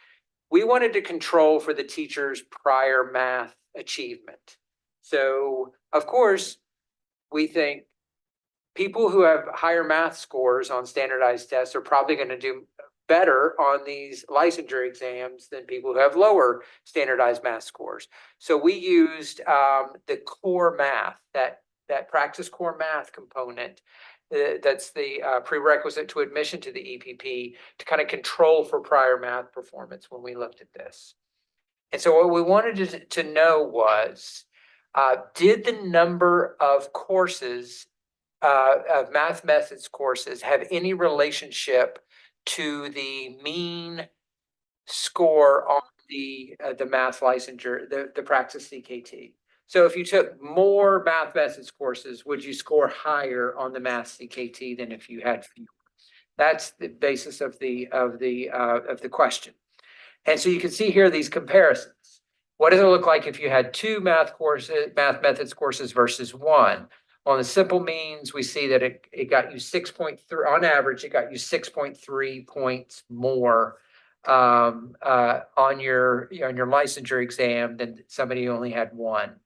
we wanted to control for the teacher's prior math achievement. So, of course, we think people who have higher math scores on standardized tests are probably going to do better on these licensure exams than people who have lower standardized math scores. So we used the core math, that practice core math component. That's the prerequisite to admission to the EPP to kind of control for prior math performance when we looked at this. And so what we wanted to know was, did the number of courses, of math methods courses, have any relationship to the mean score on the math licensure, the practice CKT? So if you took more math methods courses, would you score higher on the math CKT than if you had fewer? That's the basis of the question. And so you can see here these comparisons. What does it look like if you had 2 math methods courses versus 1? On the simple means, we see that it got you 6.3, on average, it got you 6.3 points more on your licensure exam than somebody who only had 1.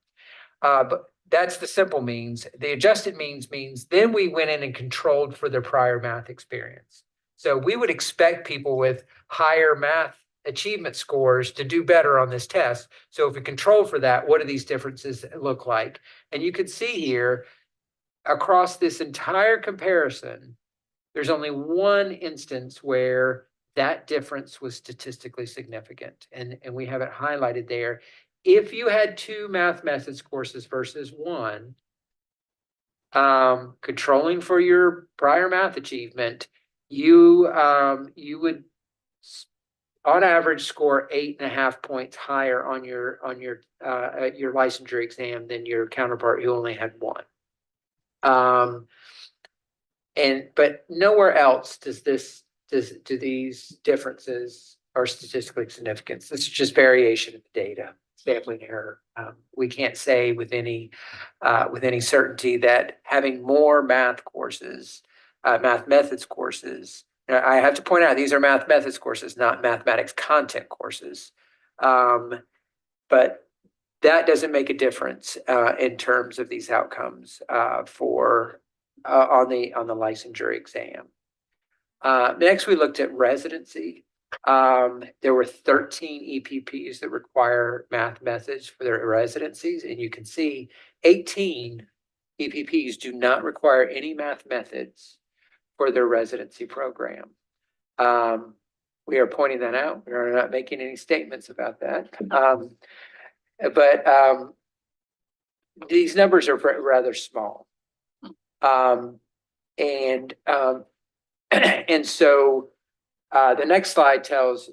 But that's the simple means. The adjusted means then we went in and controlled for their prior math experience. So we would expect people with higher math achievement scores to do better on this test. So if we control for that, what do these differences look like? And you can see here, across this entire comparison, there's only one instance where that difference was statistically significant. And we have it highlighted there. If you had 2 math methods courses versus 1, controlling for your prior math achievement, you would on average score 8.5 points higher on your licensure exam than your counterpart who only had 1. But nowhere else do these differences are statistically significant. This is just variation of the data, sampling error. We can't say with any certainty that having more math courses, math methods courses. I have to point out these are math methods courses, not mathematics content courses. But that doesn't make a difference in terms of these outcomes for on the licensure exam. Next, we looked at residency. There were 13 EPPs that require math methods for their residencies, and you can see 18 EPPs do not require any math methods for their residency program. We are pointing that out. We are not making any statements about that. But these numbers are rather small. And so the next slide tells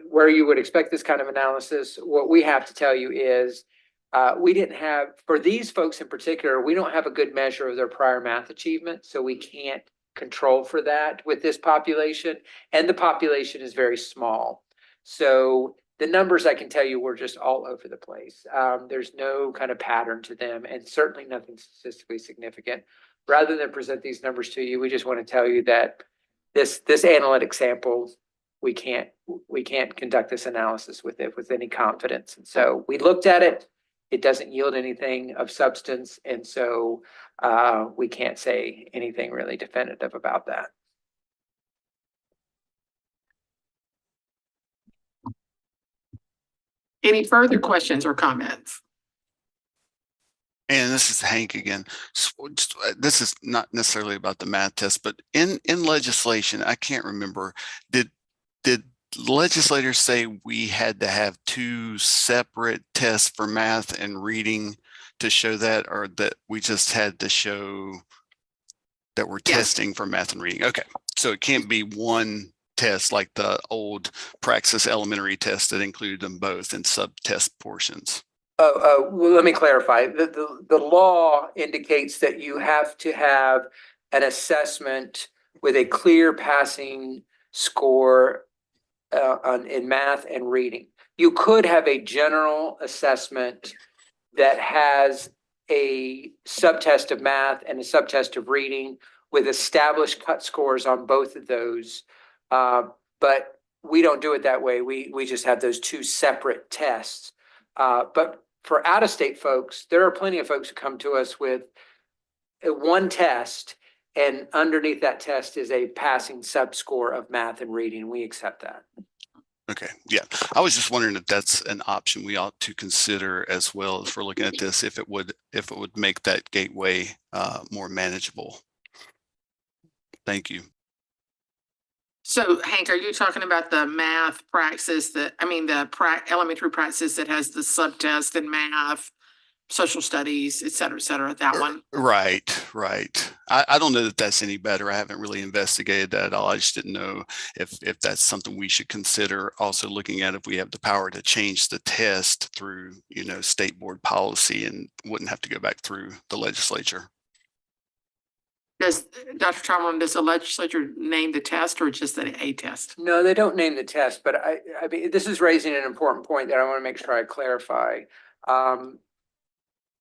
where you would expect this kind of analysis, what we have to tell you is we didn't have, for these folks in particular, we don't have a good measure of their prior math achievement, so we can't control for that with this population, and the population is very small. So the numbers I can tell you were just all over the place. There's no kind of pattern to them, and certainly nothing statistically significant. Rather than present these numbers to you, we just want to tell you that this analytic sample, we can't conduct this analysis with it with any confidence. And so we looked at it. It doesn't yield anything of substance, and so we can't say anything really definitive about that. Any further questions or comments? And this is Hank again. This is not necessarily about the math test, but in legislation, I can't remember, did legislators say we had to have 2 separate tests for math and reading to show that, or that we just had to show that we're testing for math and reading? Okay, so it can't be one test like the old Praxis elementary test that included them both in sub-test portions. Well, let me clarify. The law indicates that you have to have an assessment with a clear passing score in math and reading. You could have a general assessment that has a subtest of math and a subtest of reading with established cut scores on both of those. But we don't do it that way. We just have those 2 separate tests. But for out-of-state folks, there are plenty of folks who come to us with one test, and underneath that test is a passing sub-score of math and reading. We accept that. Okay, yeah. I was just wondering if that's an option we ought to consider as well as we're looking at this, if it would make that gateway more manageable. Thank you. So Hank, are you talking about the math praxis the elementary praxis that has the subtest in math, social studies, et cetera, that one? Right. I don't know that that's any better. I haven't really investigated that at all. I just didn't know if that's something we should consider also looking at, if we have the power to change the test through, state board policy and wouldn't have to go back through the legislature. Does Dr. Tomlin, does the legislature name the test or just a test? No, they don't name the test, but I mean, this is raising an important point that I want to make sure I clarify.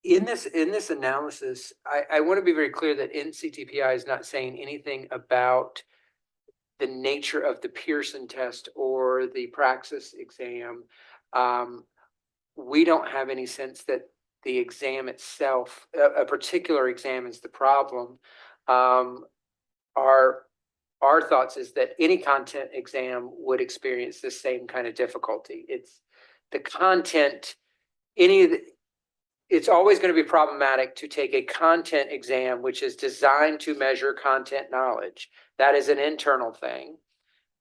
In this analysis, I want to be very clear that NCTPI is not saying anything about the nature of the Pearson test or the Praxis exam. We don't have any sense that the exam itself, a particular exam, is the problem. Our thoughts is that any content exam would experience the same kind of difficulty. It's the content, it's always going to be problematic to take a content exam, which is designed to measure content knowledge. That is an internal thing,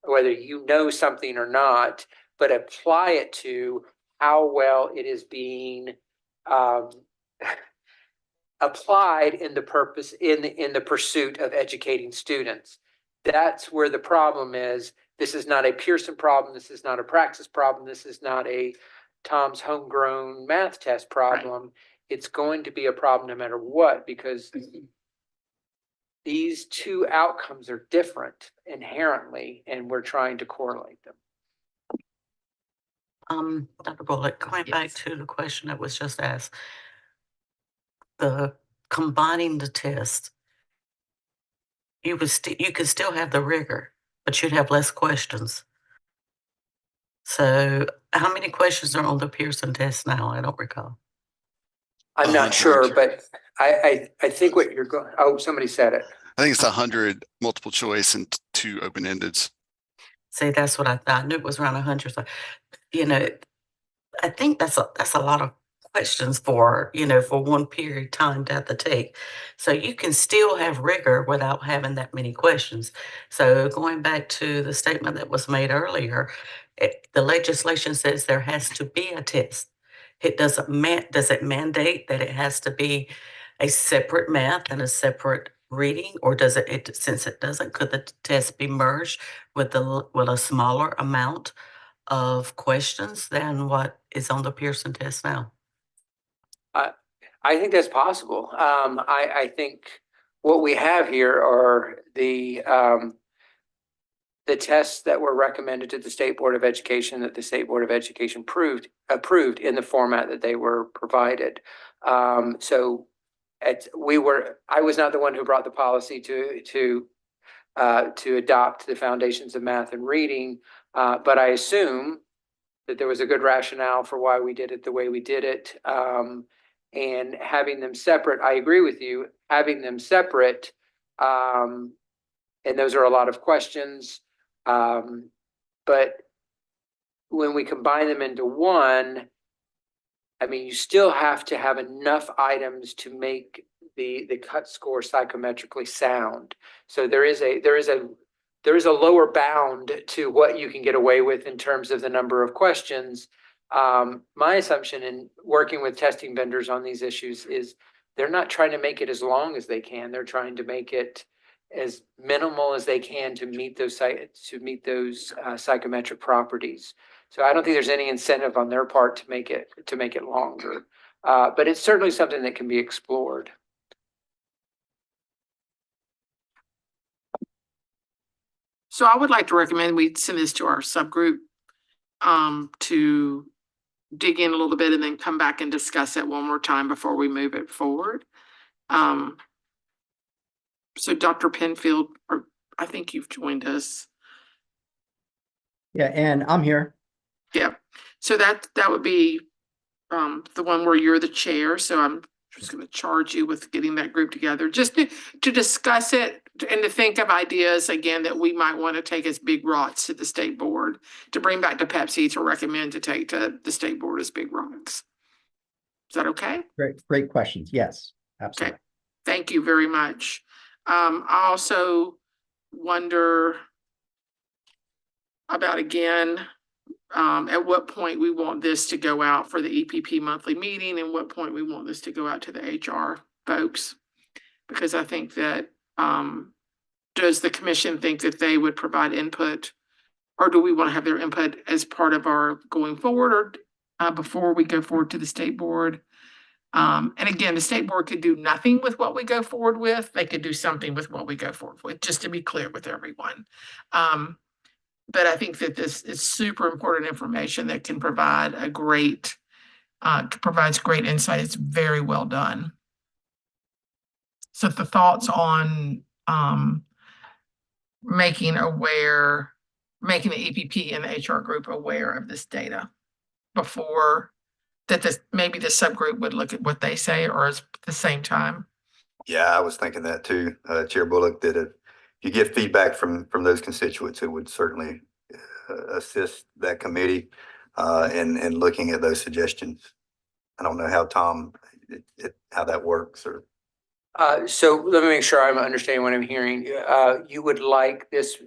whether you know something or not, but apply it to how well it is being applied in the pursuit of educating students. That's where the problem is. This is not a Pearson problem. This is not a Praxis problem. This is not a Tom's homegrown math test problem. Right. It's going to be a problem no matter what, because these 2 outcomes are different inherently, and we're trying to correlate them. Dr. Bullock, going back to the question that was just asked, combining the test, you could still have the rigor, but you'd have less questions. So how many questions are on the Pearson test now? I don't recall. I'm not sure, but I think what you're going, somebody said it. I think it's 100 multiple choice and 2 open-endeds. See, that's what I thought. I knew it was around 100. So, I think that's a lot of questions for one period of time to have to take. So you can still have rigor without having that many questions. So going back to the statement that was made earlier, the legislation says there has to be a test. Does it mandate that it has to be a separate math and a separate reading, or does since it doesn't, could the test be merged with a smaller amount of questions than what is on the Pearson test now? I think that's possible. I think what we have here are the tests that were recommended to the State Board of Education that the State Board of Education approved in the format that they were provided. So I was not the one who brought the policy to adopt the foundations of math and reading, but I assume that there was a good rationale for why we did it the way we did it. And having them separate, I agree with you, having them separate, and those are a lot of questions. But when we combine them into one, I mean, you still have to have enough items to make the cut score psychometrically sound. So there is a lower bound to what you can get away with in terms of the number of questions. My assumption in working with testing vendors on these issues is they're not trying to make it as long as they can. They're trying to make it as minimal as they can to meet those psychometric properties. So I don't think there's any incentive on their part to make it longer. But it's certainly something that can be explored. So I would like to recommend we send this to our subgroup to dig in a little bit and then come back and discuss it one more time before we move it forward. So Dr. Penfield, I think you've joined us. Yeah, and I'm here. Yeah. So that would be the one where you're the chair. So I'm just going to charge you with getting that group together just to discuss it and to think of ideas again that we might want to take as big rocks to the state board to bring back to Pepsi to recommend to take to the state board as big rocks. Is that okay? Great questions. Yes, absolutely. Okay. Thank you very much. I also wonder about again, at what point we want this to go out for the EPP monthly meeting and what point we want this to go out to the HR folks. Because I think that, does the commission think that they would provide input or do we want to have their input as part of our going forward or before we go forward to the state board? And again, the state board could do nothing with what we go forward with. They could do something with what we go forward with, just to be clear with everyone. But I think that this is super important information that can provide a great, provides great insight. It's very well done. So the thoughts on making the EPP and the HR group aware of this data before that maybe the subgroup would look at what they say or at the same time. Yeah, I was thinking that too, Chair Bullock, that if you get feedback from those constituents, it would certainly assist that committee in looking at those suggestions. I don't know how Tom, how that works or. So let me make sure I'm understanding what I'm hearing. You would like this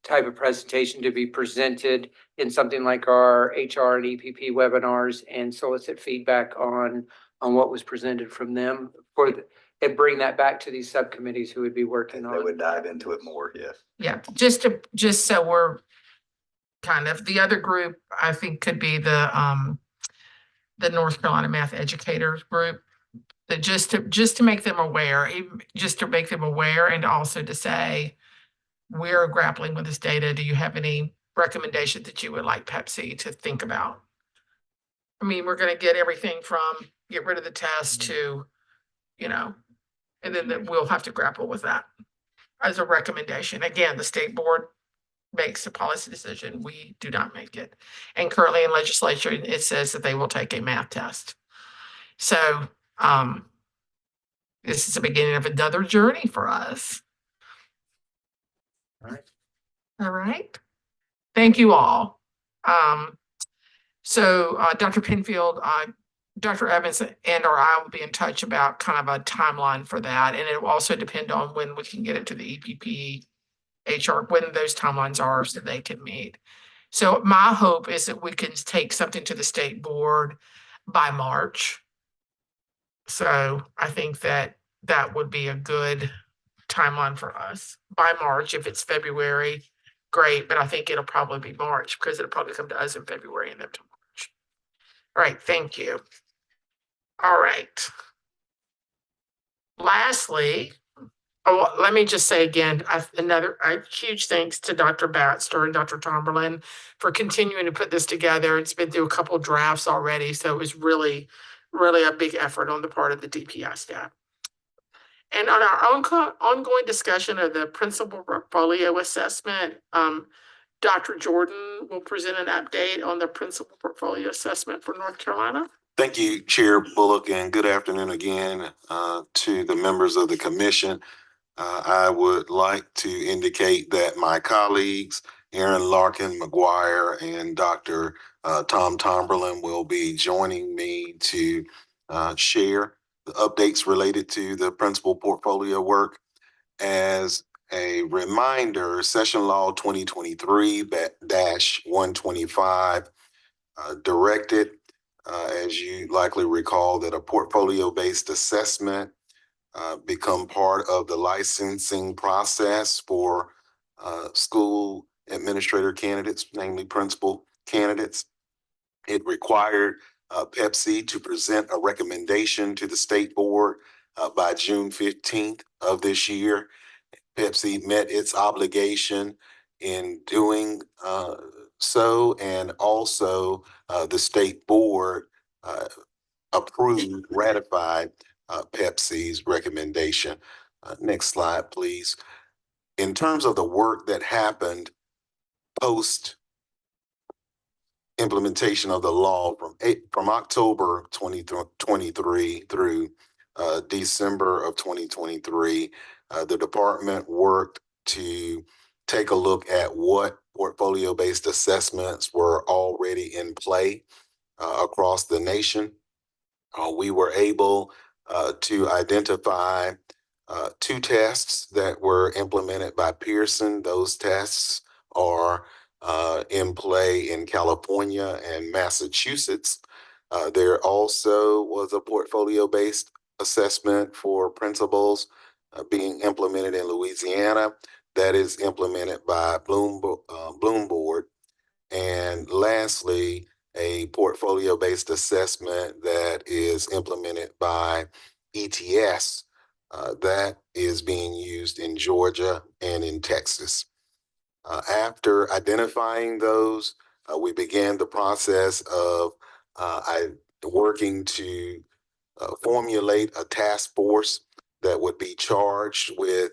type of presentation to be presented in something like our HR and EPP webinars and solicit feedback on what was presented from them and bring that back to these subcommittees who would be working on. They would dive into it more, yes. Yeah, just so we're kind of the other group, I think could be the North Carolina Math Educators group. That just to make them aware, and also to say, we're grappling with this data. Do you have any recommendations that you would like Pepsi to think about? I mean, we're going to get everything from get rid of the test to, and then we'll have to grapple with that as a recommendation. Again, the state board makes a policy decision. We do not make it. And currently in legislature, it says that they will take a math test. So, this is the beginning of another journey for us. All right. Thank you all. So Dr. Penfield, Dr. Evans and or I will be in touch about kind of a timeline for that. And it will also depend on when we can get it to the EPP, HR, when those timelines are so they can meet. So my hope is that we can take something to the state board by March. So I think that would be a good timeline for us by March. If it's February, great, but I think it'll probably be March because it'll probably come to us in February and then to March. All right, thank you. All right. Lastly, let me just say again, another huge thanks to Dr. Baxter and Dr. Tomberlin for continuing to put this together. It's been through a couple drafts already, so it was really, really a big effort on the part of the DPI staff. And on our own ongoing discussion of the principal portfolio assessment, Dr. Jordan will present an update on the principal portfolio assessment for North Carolina. Thank you, Chair Bullock, and good afternoon again to the members of the commission. I would like to indicate that my colleagues, Aaron Larkin McGuire and Dr. Tom Tomberlin, will be joining me to share the updates related to the principal portfolio work. As a reminder, Session Law 2023-125 directed, as you likely recall, that a portfolio-based assessment become part of the licensing process for school administrator candidates, namely principal candidates. It required Pepsi to present a recommendation to the state board by June 15th of this year. Pepsi met its obligation in doing so, and also the state board approved, ratified Pepsi's recommendation. Next slide, please. In terms of the work that happened post implementation of the law from October 2023 through December of 2023, the department worked to take a look at what portfolio-based assessments were already in play across the nation. We were able to identify two tests that were implemented by Pearson. Those tests are in play in California and Massachusetts. There also was a portfolio-based assessment for principals being implemented in Louisiana that is implemented by Bloom Board. And lastly, a portfolio-based assessment that is implemented by ETS that is being used in Georgia and in Texas. After identifying those, we began the process of working to formulate a task force that would be charged with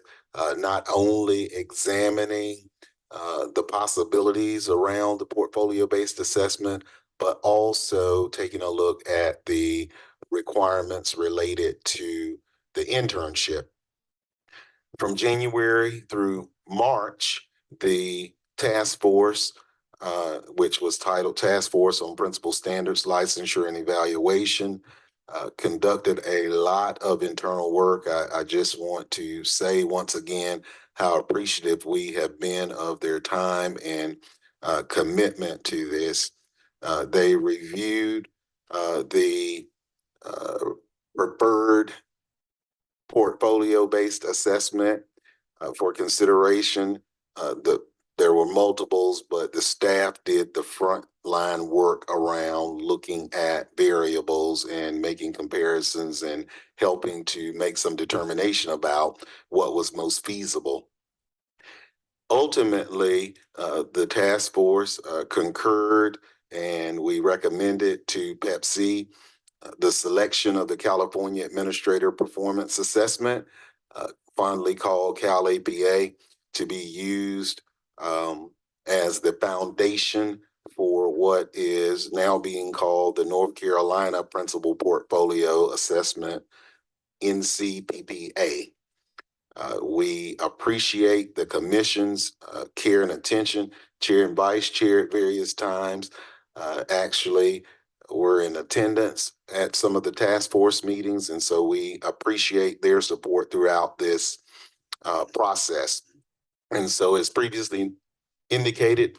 not only examining the possibilities around the portfolio-based assessment, but also taking a look at the requirements related to the internship. From January through March, the task force, which was titled Task Force on Principal Standards, Licensure, and Evaluation, conducted a lot of internal work. I just want to say once again how appreciative we have been of their time and commitment to this. They reviewed the preferred portfolio-based assessment for consideration. There were multiples, but the staff did the front line work around looking at variables and making comparisons and helping to make some determination about what was most feasible. Ultimately, the task force concurred, and we recommended to Pepsi the selection of the California Administrator Performance Assessment, fondly called CalAPA, to be used as the foundation for what is now being called the North Carolina Principal Portfolio Assessment, NCPPA. We appreciate the commission's care and attention. Chair and vice chair at various times actually were in attendance at some of the task force meetings, and so we appreciate their support throughout this process. And so, as previously indicated,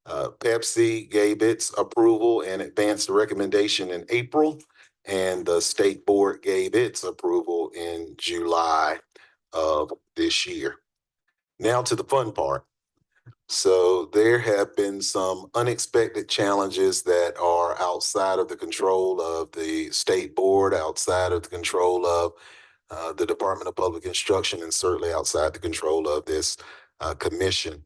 Pepsi gave its approval and advanced the recommendation in April, and the state board gave its approval in July of this year. Now to the fun part. So there have been some unexpected challenges that are outside of the control of the state board, outside of the control of the Department of Public Instruction, and certainly outside the control of this commission.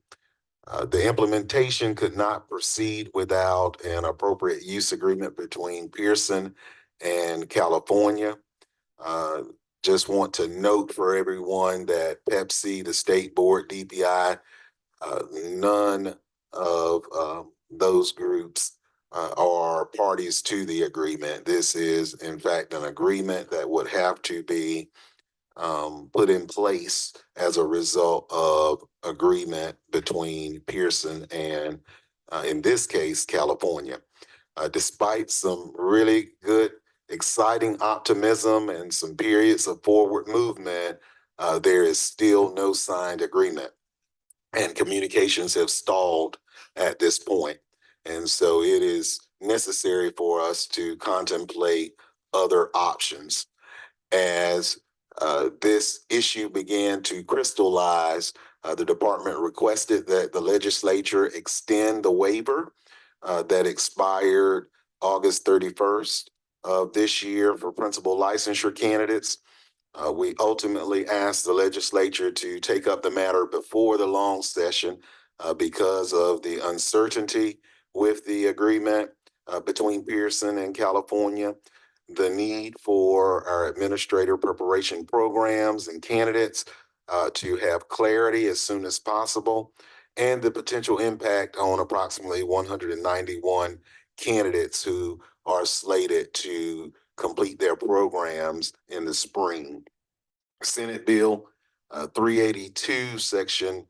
The implementation could not proceed without an appropriate use agreement between Pearson and California. Uh, just want to note for everyone that Pepsi, the state board, DPI, none of those groups are parties to the agreement. This is, in fact, an agreement that would have to be put in place as a result of agreement between Pearson and, in this case, California. Despite some really good, exciting optimism and some periods of forward movement, there is still no signed agreement, and communications have stalled at this point. And so it is necessary for us to contemplate other options. As this issue began to crystallize, the department requested that the legislature extend the waiver that expired August 31st of this year for principal licensure candidates. We ultimately asked the legislature to take up the matter before the long session because of the uncertainty with the agreement between Pearson and California, the need for our administrator preparation programs and candidates to have clarity as soon as possible, and the potential impact on approximately 191 candidates who are slated to complete their programs in the spring. Senate Bill 382, Section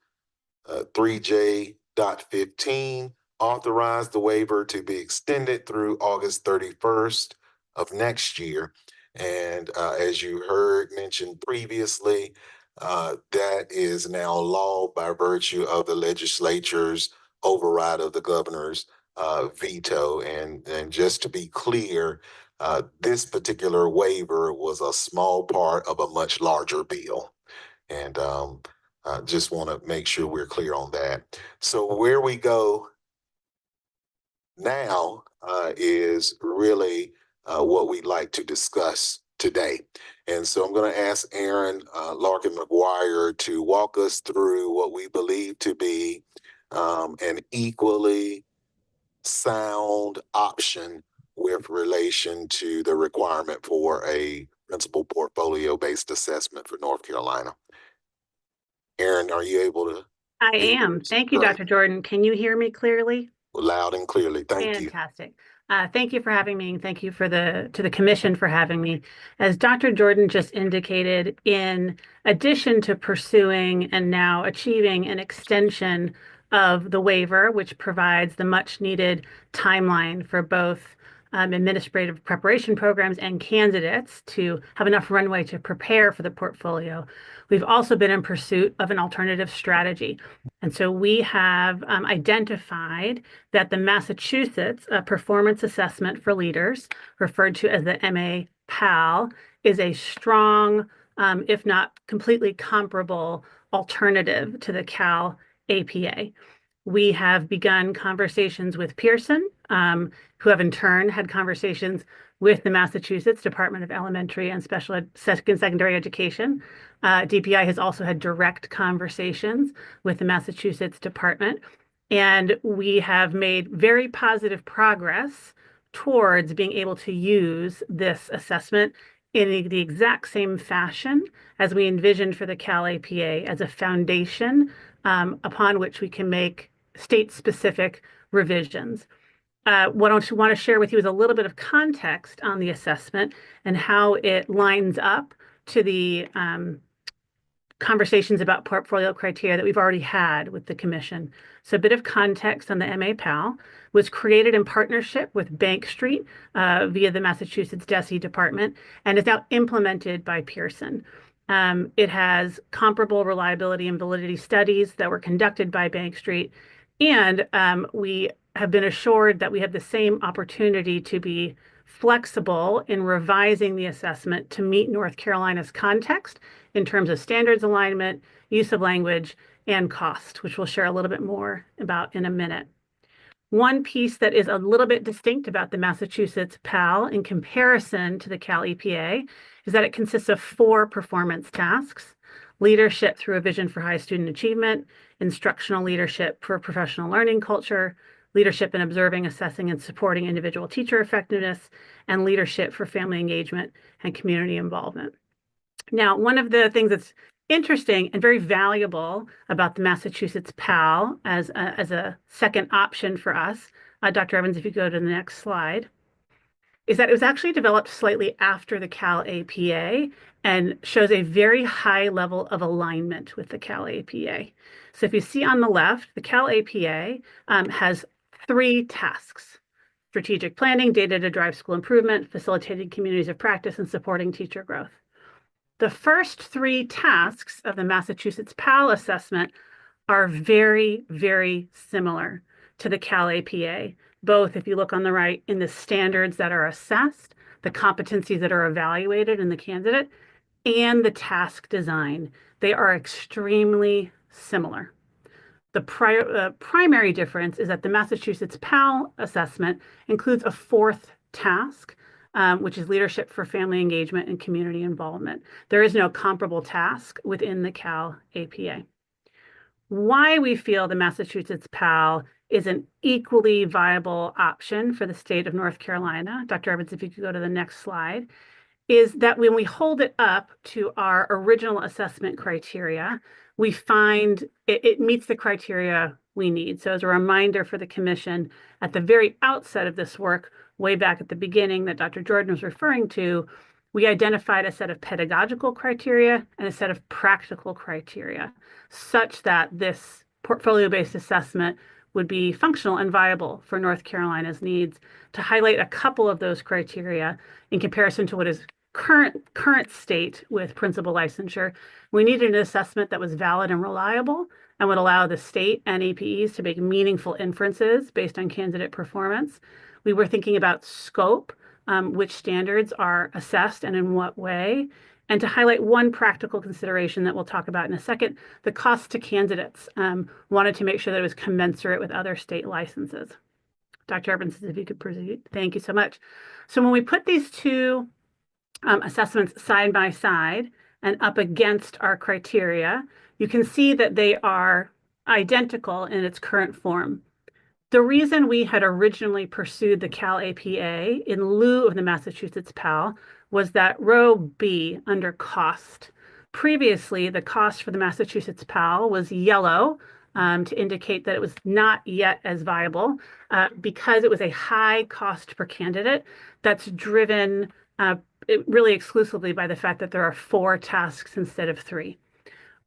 3J.15 authorized the waiver to be extended through August 31st of next year. And as you heard mentioned previously, that is now law by virtue of the legislature's override of the governor's veto. And just to be clear, this particular waiver was a small part of a much larger bill. And I just want to make sure we're clear on that. So where we go now is really what we'd like to discuss today. And so I'm going to ask Aaron Larkin McGuire to walk us through what we believe to be an equally sound option with relation to the requirement for a principal portfolio-based assessment for North Carolina. Aaron, are you able to? I am. Thank you, Great. Dr. Jordan. Can you hear me clearly? Loud and clearly. Thank you. Fantastic. Thank you for having me, and thank you to the commission for having me. As Dr. Jordan just indicated, in addition to pursuing and now achieving an extension of the waiver, which provides the much needed timeline for both administrative preparation programs and candidates to have enough runway to prepare for the portfolio, we've also been in pursuit of an alternative strategy. And so we have identified that the Massachusetts Performance Assessment for Leaders, referred to as the MA-PAL, is a strong, if not completely comparable alternative to the Cal APA. We have begun conversations with Pearson, who have in turn had conversations with the Massachusetts Department of Elementary and Secondary Education. DPI has also had direct conversations with the Massachusetts Department, and we have made very positive progress towards being able to use this assessment in the exact same fashion as we envisioned for the Cal APA as a foundation upon which we can make state-specific revisions. What I want to share with you is a little bit of context on the assessment and how it lines up to the conversations about portfolio criteria that we've already had with the commission. So a bit of context on the MA-PAL was created in partnership with Bank Street via the Massachusetts DESE department and is now implemented by Pearson. It has comparable reliability and validity studies that were conducted by Bank Street, and we have been assured that we have the same opportunity to be flexible in revising the assessment to meet North Carolina's context in terms of standards alignment, use of language, and cost, which we'll share a little bit more about in a minute. One piece that is a little bit distinct about the Massachusetts PAL in comparison to the Cal EPA is that it consists of 4 performance tasks: leadership through a vision for high student achievement, instructional leadership for professional learning culture, leadership in observing, assessing, and supporting individual teacher effectiveness, and leadership for family engagement and community involvement. Now, one of the things that's interesting and very valuable about the Massachusetts PAL as a second option for us, Dr. Evans, if you go to the next slide, is that it was actually developed slightly after the Cal APA and shows a very high level of alignment with the Cal APA. So if you see on the left, the Cal APA has 3 tasks: strategic planning, data to drive school improvement, facilitating communities of practice, and supporting teacher growth. The first 3 tasks of the Massachusetts PAL assessment are very, very similar to the Cal APA, both if you look on the right in the standards that are assessed, the competencies that are evaluated in the candidate, and the task design. They are extremely similar. The primary difference is that the Massachusetts PAL assessment includes a 4th task, which is leadership for family engagement and community involvement. There is no comparable task within the Cal APA. Why we feel the Massachusetts PAL is an equally viable option for the state of North Carolina, Dr. Evans, if you could go to the next slide, is that when we hold it up to our original assessment criteria, we find it meets the criteria we need. So as a reminder for the commission, at the very outset of this work, way back at the beginning that Dr. Jordan was referring to, we identified a set of pedagogical criteria and a set of practical criteria such that this portfolio-based assessment would be functional and viable for North Carolina's needs. To highlight a couple of those criteria in comparison to what is current state with principal licensure, we needed an assessment that was valid and reliable and would allow the state and APEs to make meaningful inferences based on candidate performance. We were thinking about scope, which standards are assessed and in what way. And to highlight one practical consideration that we'll talk about in a second, the cost to candidates. Wanted to make sure that it was commensurate with other state licenses. Dr. Evans, if you could proceed. Thank you so much. So when we put these 2 assessments side by side and up against our criteria, you can see that they are identical in its current form. The reason we had originally pursued the Cal APA in lieu of the Massachusetts PAL was that row B under cost. Previously, the cost for the Massachusetts PAL was yellow to indicate that it was not yet as viable because it was a high cost per candidate that's driven really exclusively by the fact that there are 4 tasks instead of 3.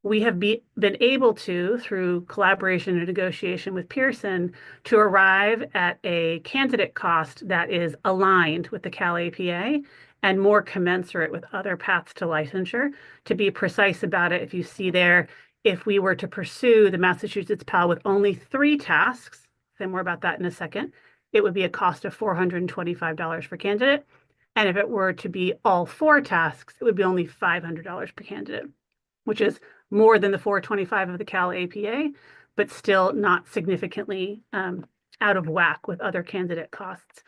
We have been able to, through collaboration and negotiation with Pearson, to arrive at a candidate cost that is aligned with the Cal APA and more commensurate with other paths to licensure. To be precise about it, if you see there, if we were to pursue the Massachusetts PAL with only 3 tasks, say more about that in a second, it would be a cost of $425 per candidate. And if it were to be all 4 tasks, it would be only $500 per candidate, which is more than the $425 of the Cal APA, but still not significantly out of whack with other candidate costs.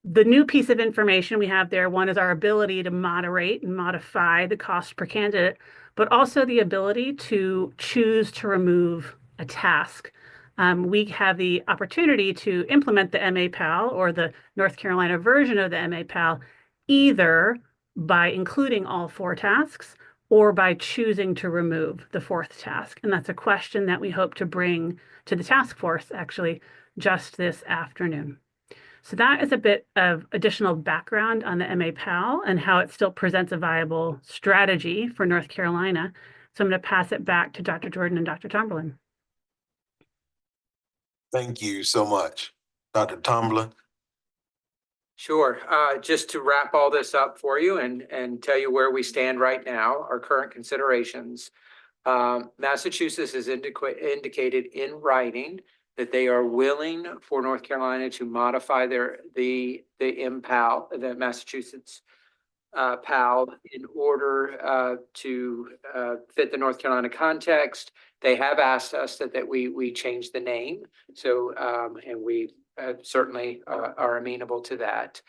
The new piece of information we have there, one is our ability to moderate and modify the cost per candidate, but also the ability to choose to remove a task. We have the opportunity to implement the MA-PAL or the North Carolina version of the MA-PAL either by including all 4 tasks or by choosing to remove the 4th task. And that's a question that we hope to bring to the task force actually just this afternoon. So that is a bit of additional background on the MA-PAL and how it still presents a viable strategy for North Carolina. So I'm going to pass it back to Dr. Jordan and Dr. Tomberlin. Thank you so much. Dr. Tomberlin. Sure. Just to wrap all this up for you and tell you where we stand right now, our current considerations. Massachusetts has indicated in writing that they are willing for North Carolina to modify the MPAL, the Massachusetts PAL, in order to fit the North Carolina context. They have asked us that we change the name. So, and we certainly are amenable to that.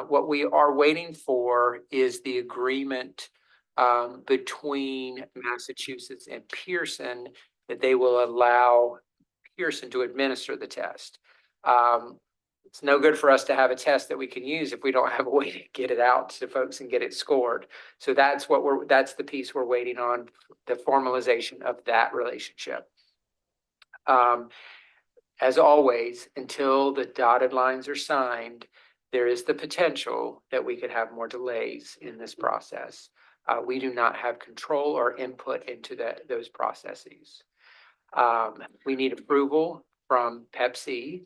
What we are waiting for is the agreement between Massachusetts and Pearson that they will allow Pearson to administer the test. It's no good for us to have a test that we can use if we don't have a way to get it out to folks and get it scored. So that's that's the piece we're waiting on, the formalization of that relationship. As always, until the dotted lines are signed, there is the potential that we could have more delays in this process. We do not have control or input into those processes. We need approval from Pepsi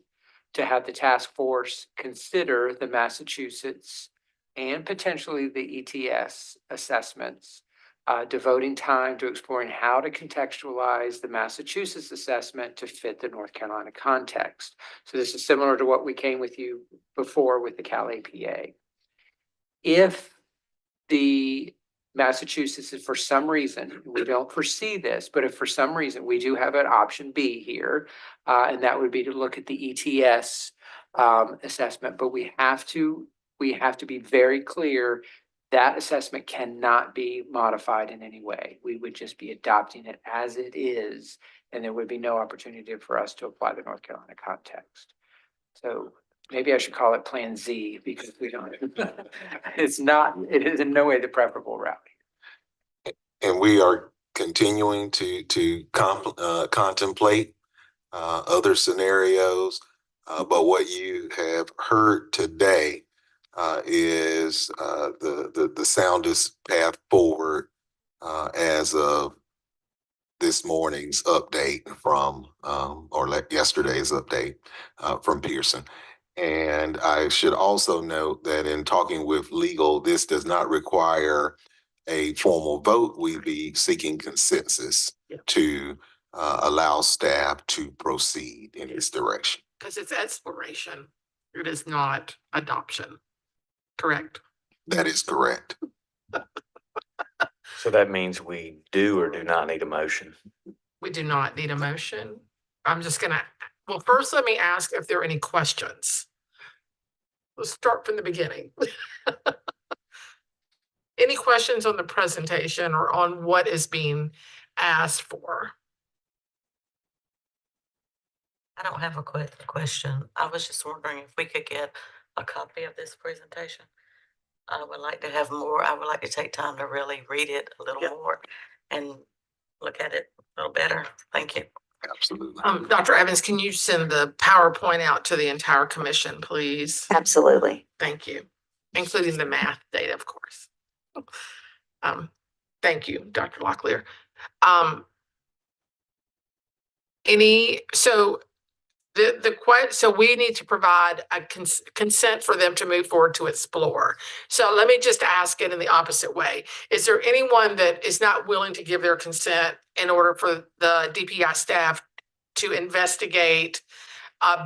to have the task force consider the Massachusetts and potentially the ETS assessments, devoting time to exploring how to contextualize the Massachusetts assessment to fit the North Carolina context. So this is similar to what we came with you before with the Cal APA. If the Massachusetts, if for some reason, we don't foresee this, but if for some reason we do have an option B here, and that would be to look at the ETS assessment, but we have to be very clear that assessment cannot be modified in any way. We would just be adopting it as it is, and there would be no opportunity for us to apply the North Carolina context. So maybe I should call it Plan Z because we don't, it is in no way the preferable route. And we are continuing to contemplate other scenarios. But what you have heard today is the soundest path forward as of this morning's update from, or yesterday's update from Pearson. And I should also note that in talking with legal, this does not require a formal vote. We'd be seeking consensus to allow staff to proceed in this direction. Because it's exploration. It is not adoption. Correct? That is correct. So that means we do or do not need a motion. We do not need a motion. I'm just gonna, well, first let me ask if there are any questions. Let's start from the beginning. Any questions on the presentation or on what is being asked for? I don't have a quick question. I was just wondering if we could get a copy of this presentation. I would like to have more. I would like to take time to really read it a little more and look at it a little better. Thank you. Absolutely. Dr. Evans, can you send the PowerPoint out to the entire commission, please? Absolutely. Thank you, including the math data, of course. Thank you, Dr. Locklear. So we need to provide a consent for them to move forward to explore. So let me just ask it in the opposite way. Is there anyone that is not willing to give their consent in order for the DPI staff to investigate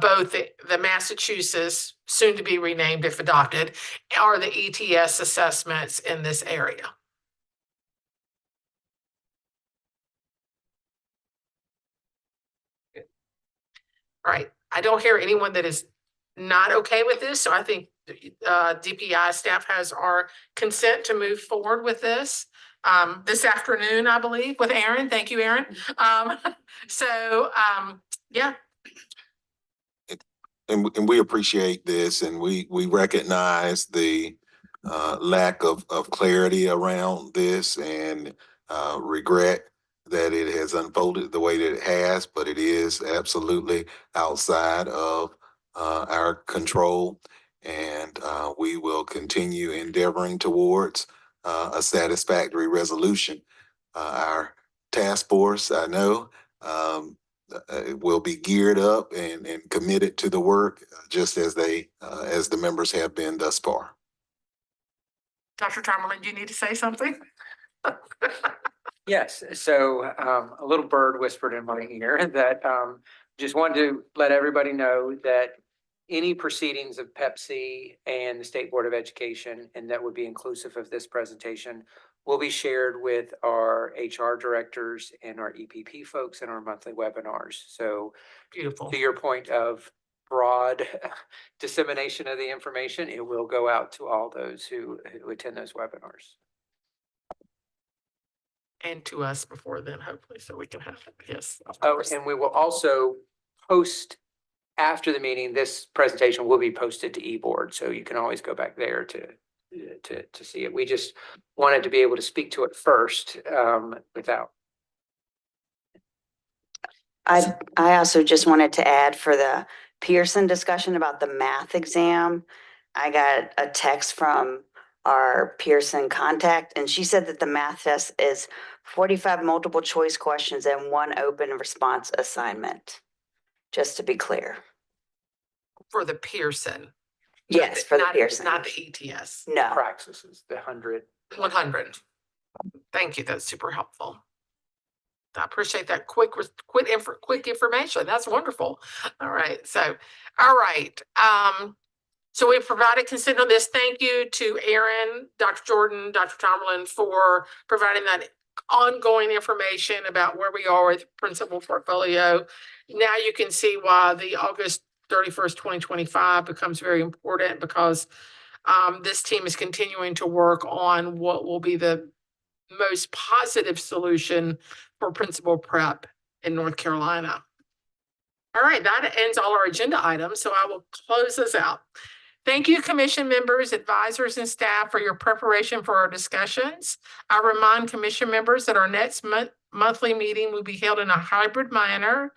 both the Massachusetts, soon to be renamed if adopted, or the ETS assessments in this area? All right, I don't hear anyone that is not okay with this, so I think DPI staff has our consent to move forward with this this afternoon, I believe, with Aaron. Thank you, Aaron. Yeah. And we appreciate this, and we recognize the lack of clarity around this, and regret that it has unfolded the way that it has, but it is absolutely outside of our control, and we will continue endeavoring towards a satisfactory resolution. Our task force, I know, will be geared up and committed to the work, just as as the members have been thus far. Dr. Tomerlin, do you need to say something? Yes, so a little bird whispered in my ear that just wanted to let everybody know that any proceedings of Pepsi and the State Board of Education, and that would be inclusive of this presentation, will be shared with our HR directors and our EPP folks in our monthly webinars. So Beautiful. to your point of broad dissemination of the information, it will go out to all those who attend those webinars. And to us before then, hopefully, so we can have it. Yes. Of Oh, course. and we will also post after the meeting, this presentation will be posted to eBoard, so you can always go back there to see it. We just wanted to be able to speak to it first, without. I also just wanted to add for the Pearson discussion about the math exam. I got a text from our Pearson contact, and she said that the math test is 45 multiple choice questions and 1 open response assignment. Just to be clear. For the Pearson. Yes, for the Pearson. Not the ETS. No. Praxis is the 100. 100. Thank you. That's super helpful. I appreciate that quick information. That's wonderful. All right. So, all right. So we've provided consent on this. Thank you to Aaron, Dr. Jordan, Dr. Tomlin for providing that ongoing information about where we are with principal portfolio. Now you can see why the August 31st, 2025 becomes very important, because this team is continuing to work on what will be the most positive solution for principal prep in North Carolina. All right, that ends all our agenda items, so I will close this out. Thank you, commission members, advisors, and staff for your preparation for our discussions. I remind commission members that our next monthly meeting will be held in a hybrid manner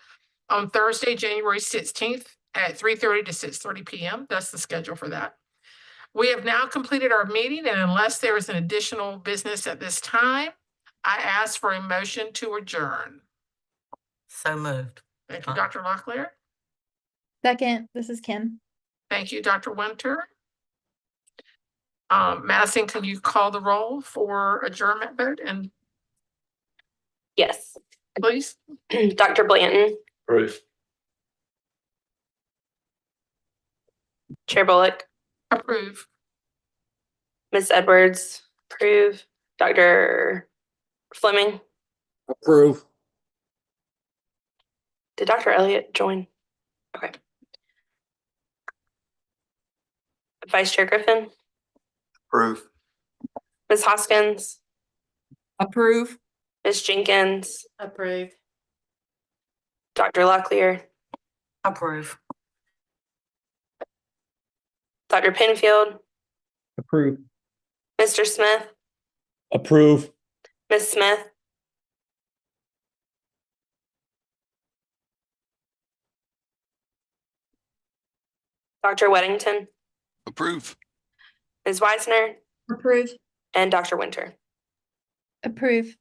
on Thursday, January 16th at 3:30 to 6:30 p.m. That's the schedule for that. We have now completed our meeting, and unless there is an additional business at this time, I ask for a motion to adjourn. So moved. Thank you, Dr. Locklear. Second, this is Kim. Thank you, Dr. Winter. Madison, can you call the roll for adjournment vote? And Yes. please. Dr. Blanton, Approve. Chair Bullock, Approve. Ms. Edwards, approve. Dr. Fleming, Approve. did Dr. Elliott join? Okay. Vice Chair Griffin, Approve. Ms. Hoskins, Approve. Ms. Jenkins, Approve. Dr. Locklear, Approve. Dr. Penfield, Approve. Mr. Smith, Approve. Ms. Smith, Dr. Weddington, Approve. Ms. Weisner, Approve. and Dr. Winter. Approve.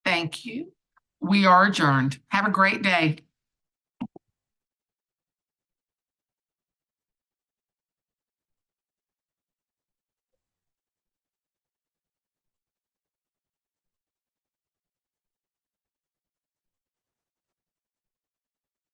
Thank you. We are adjourned. Have a great day.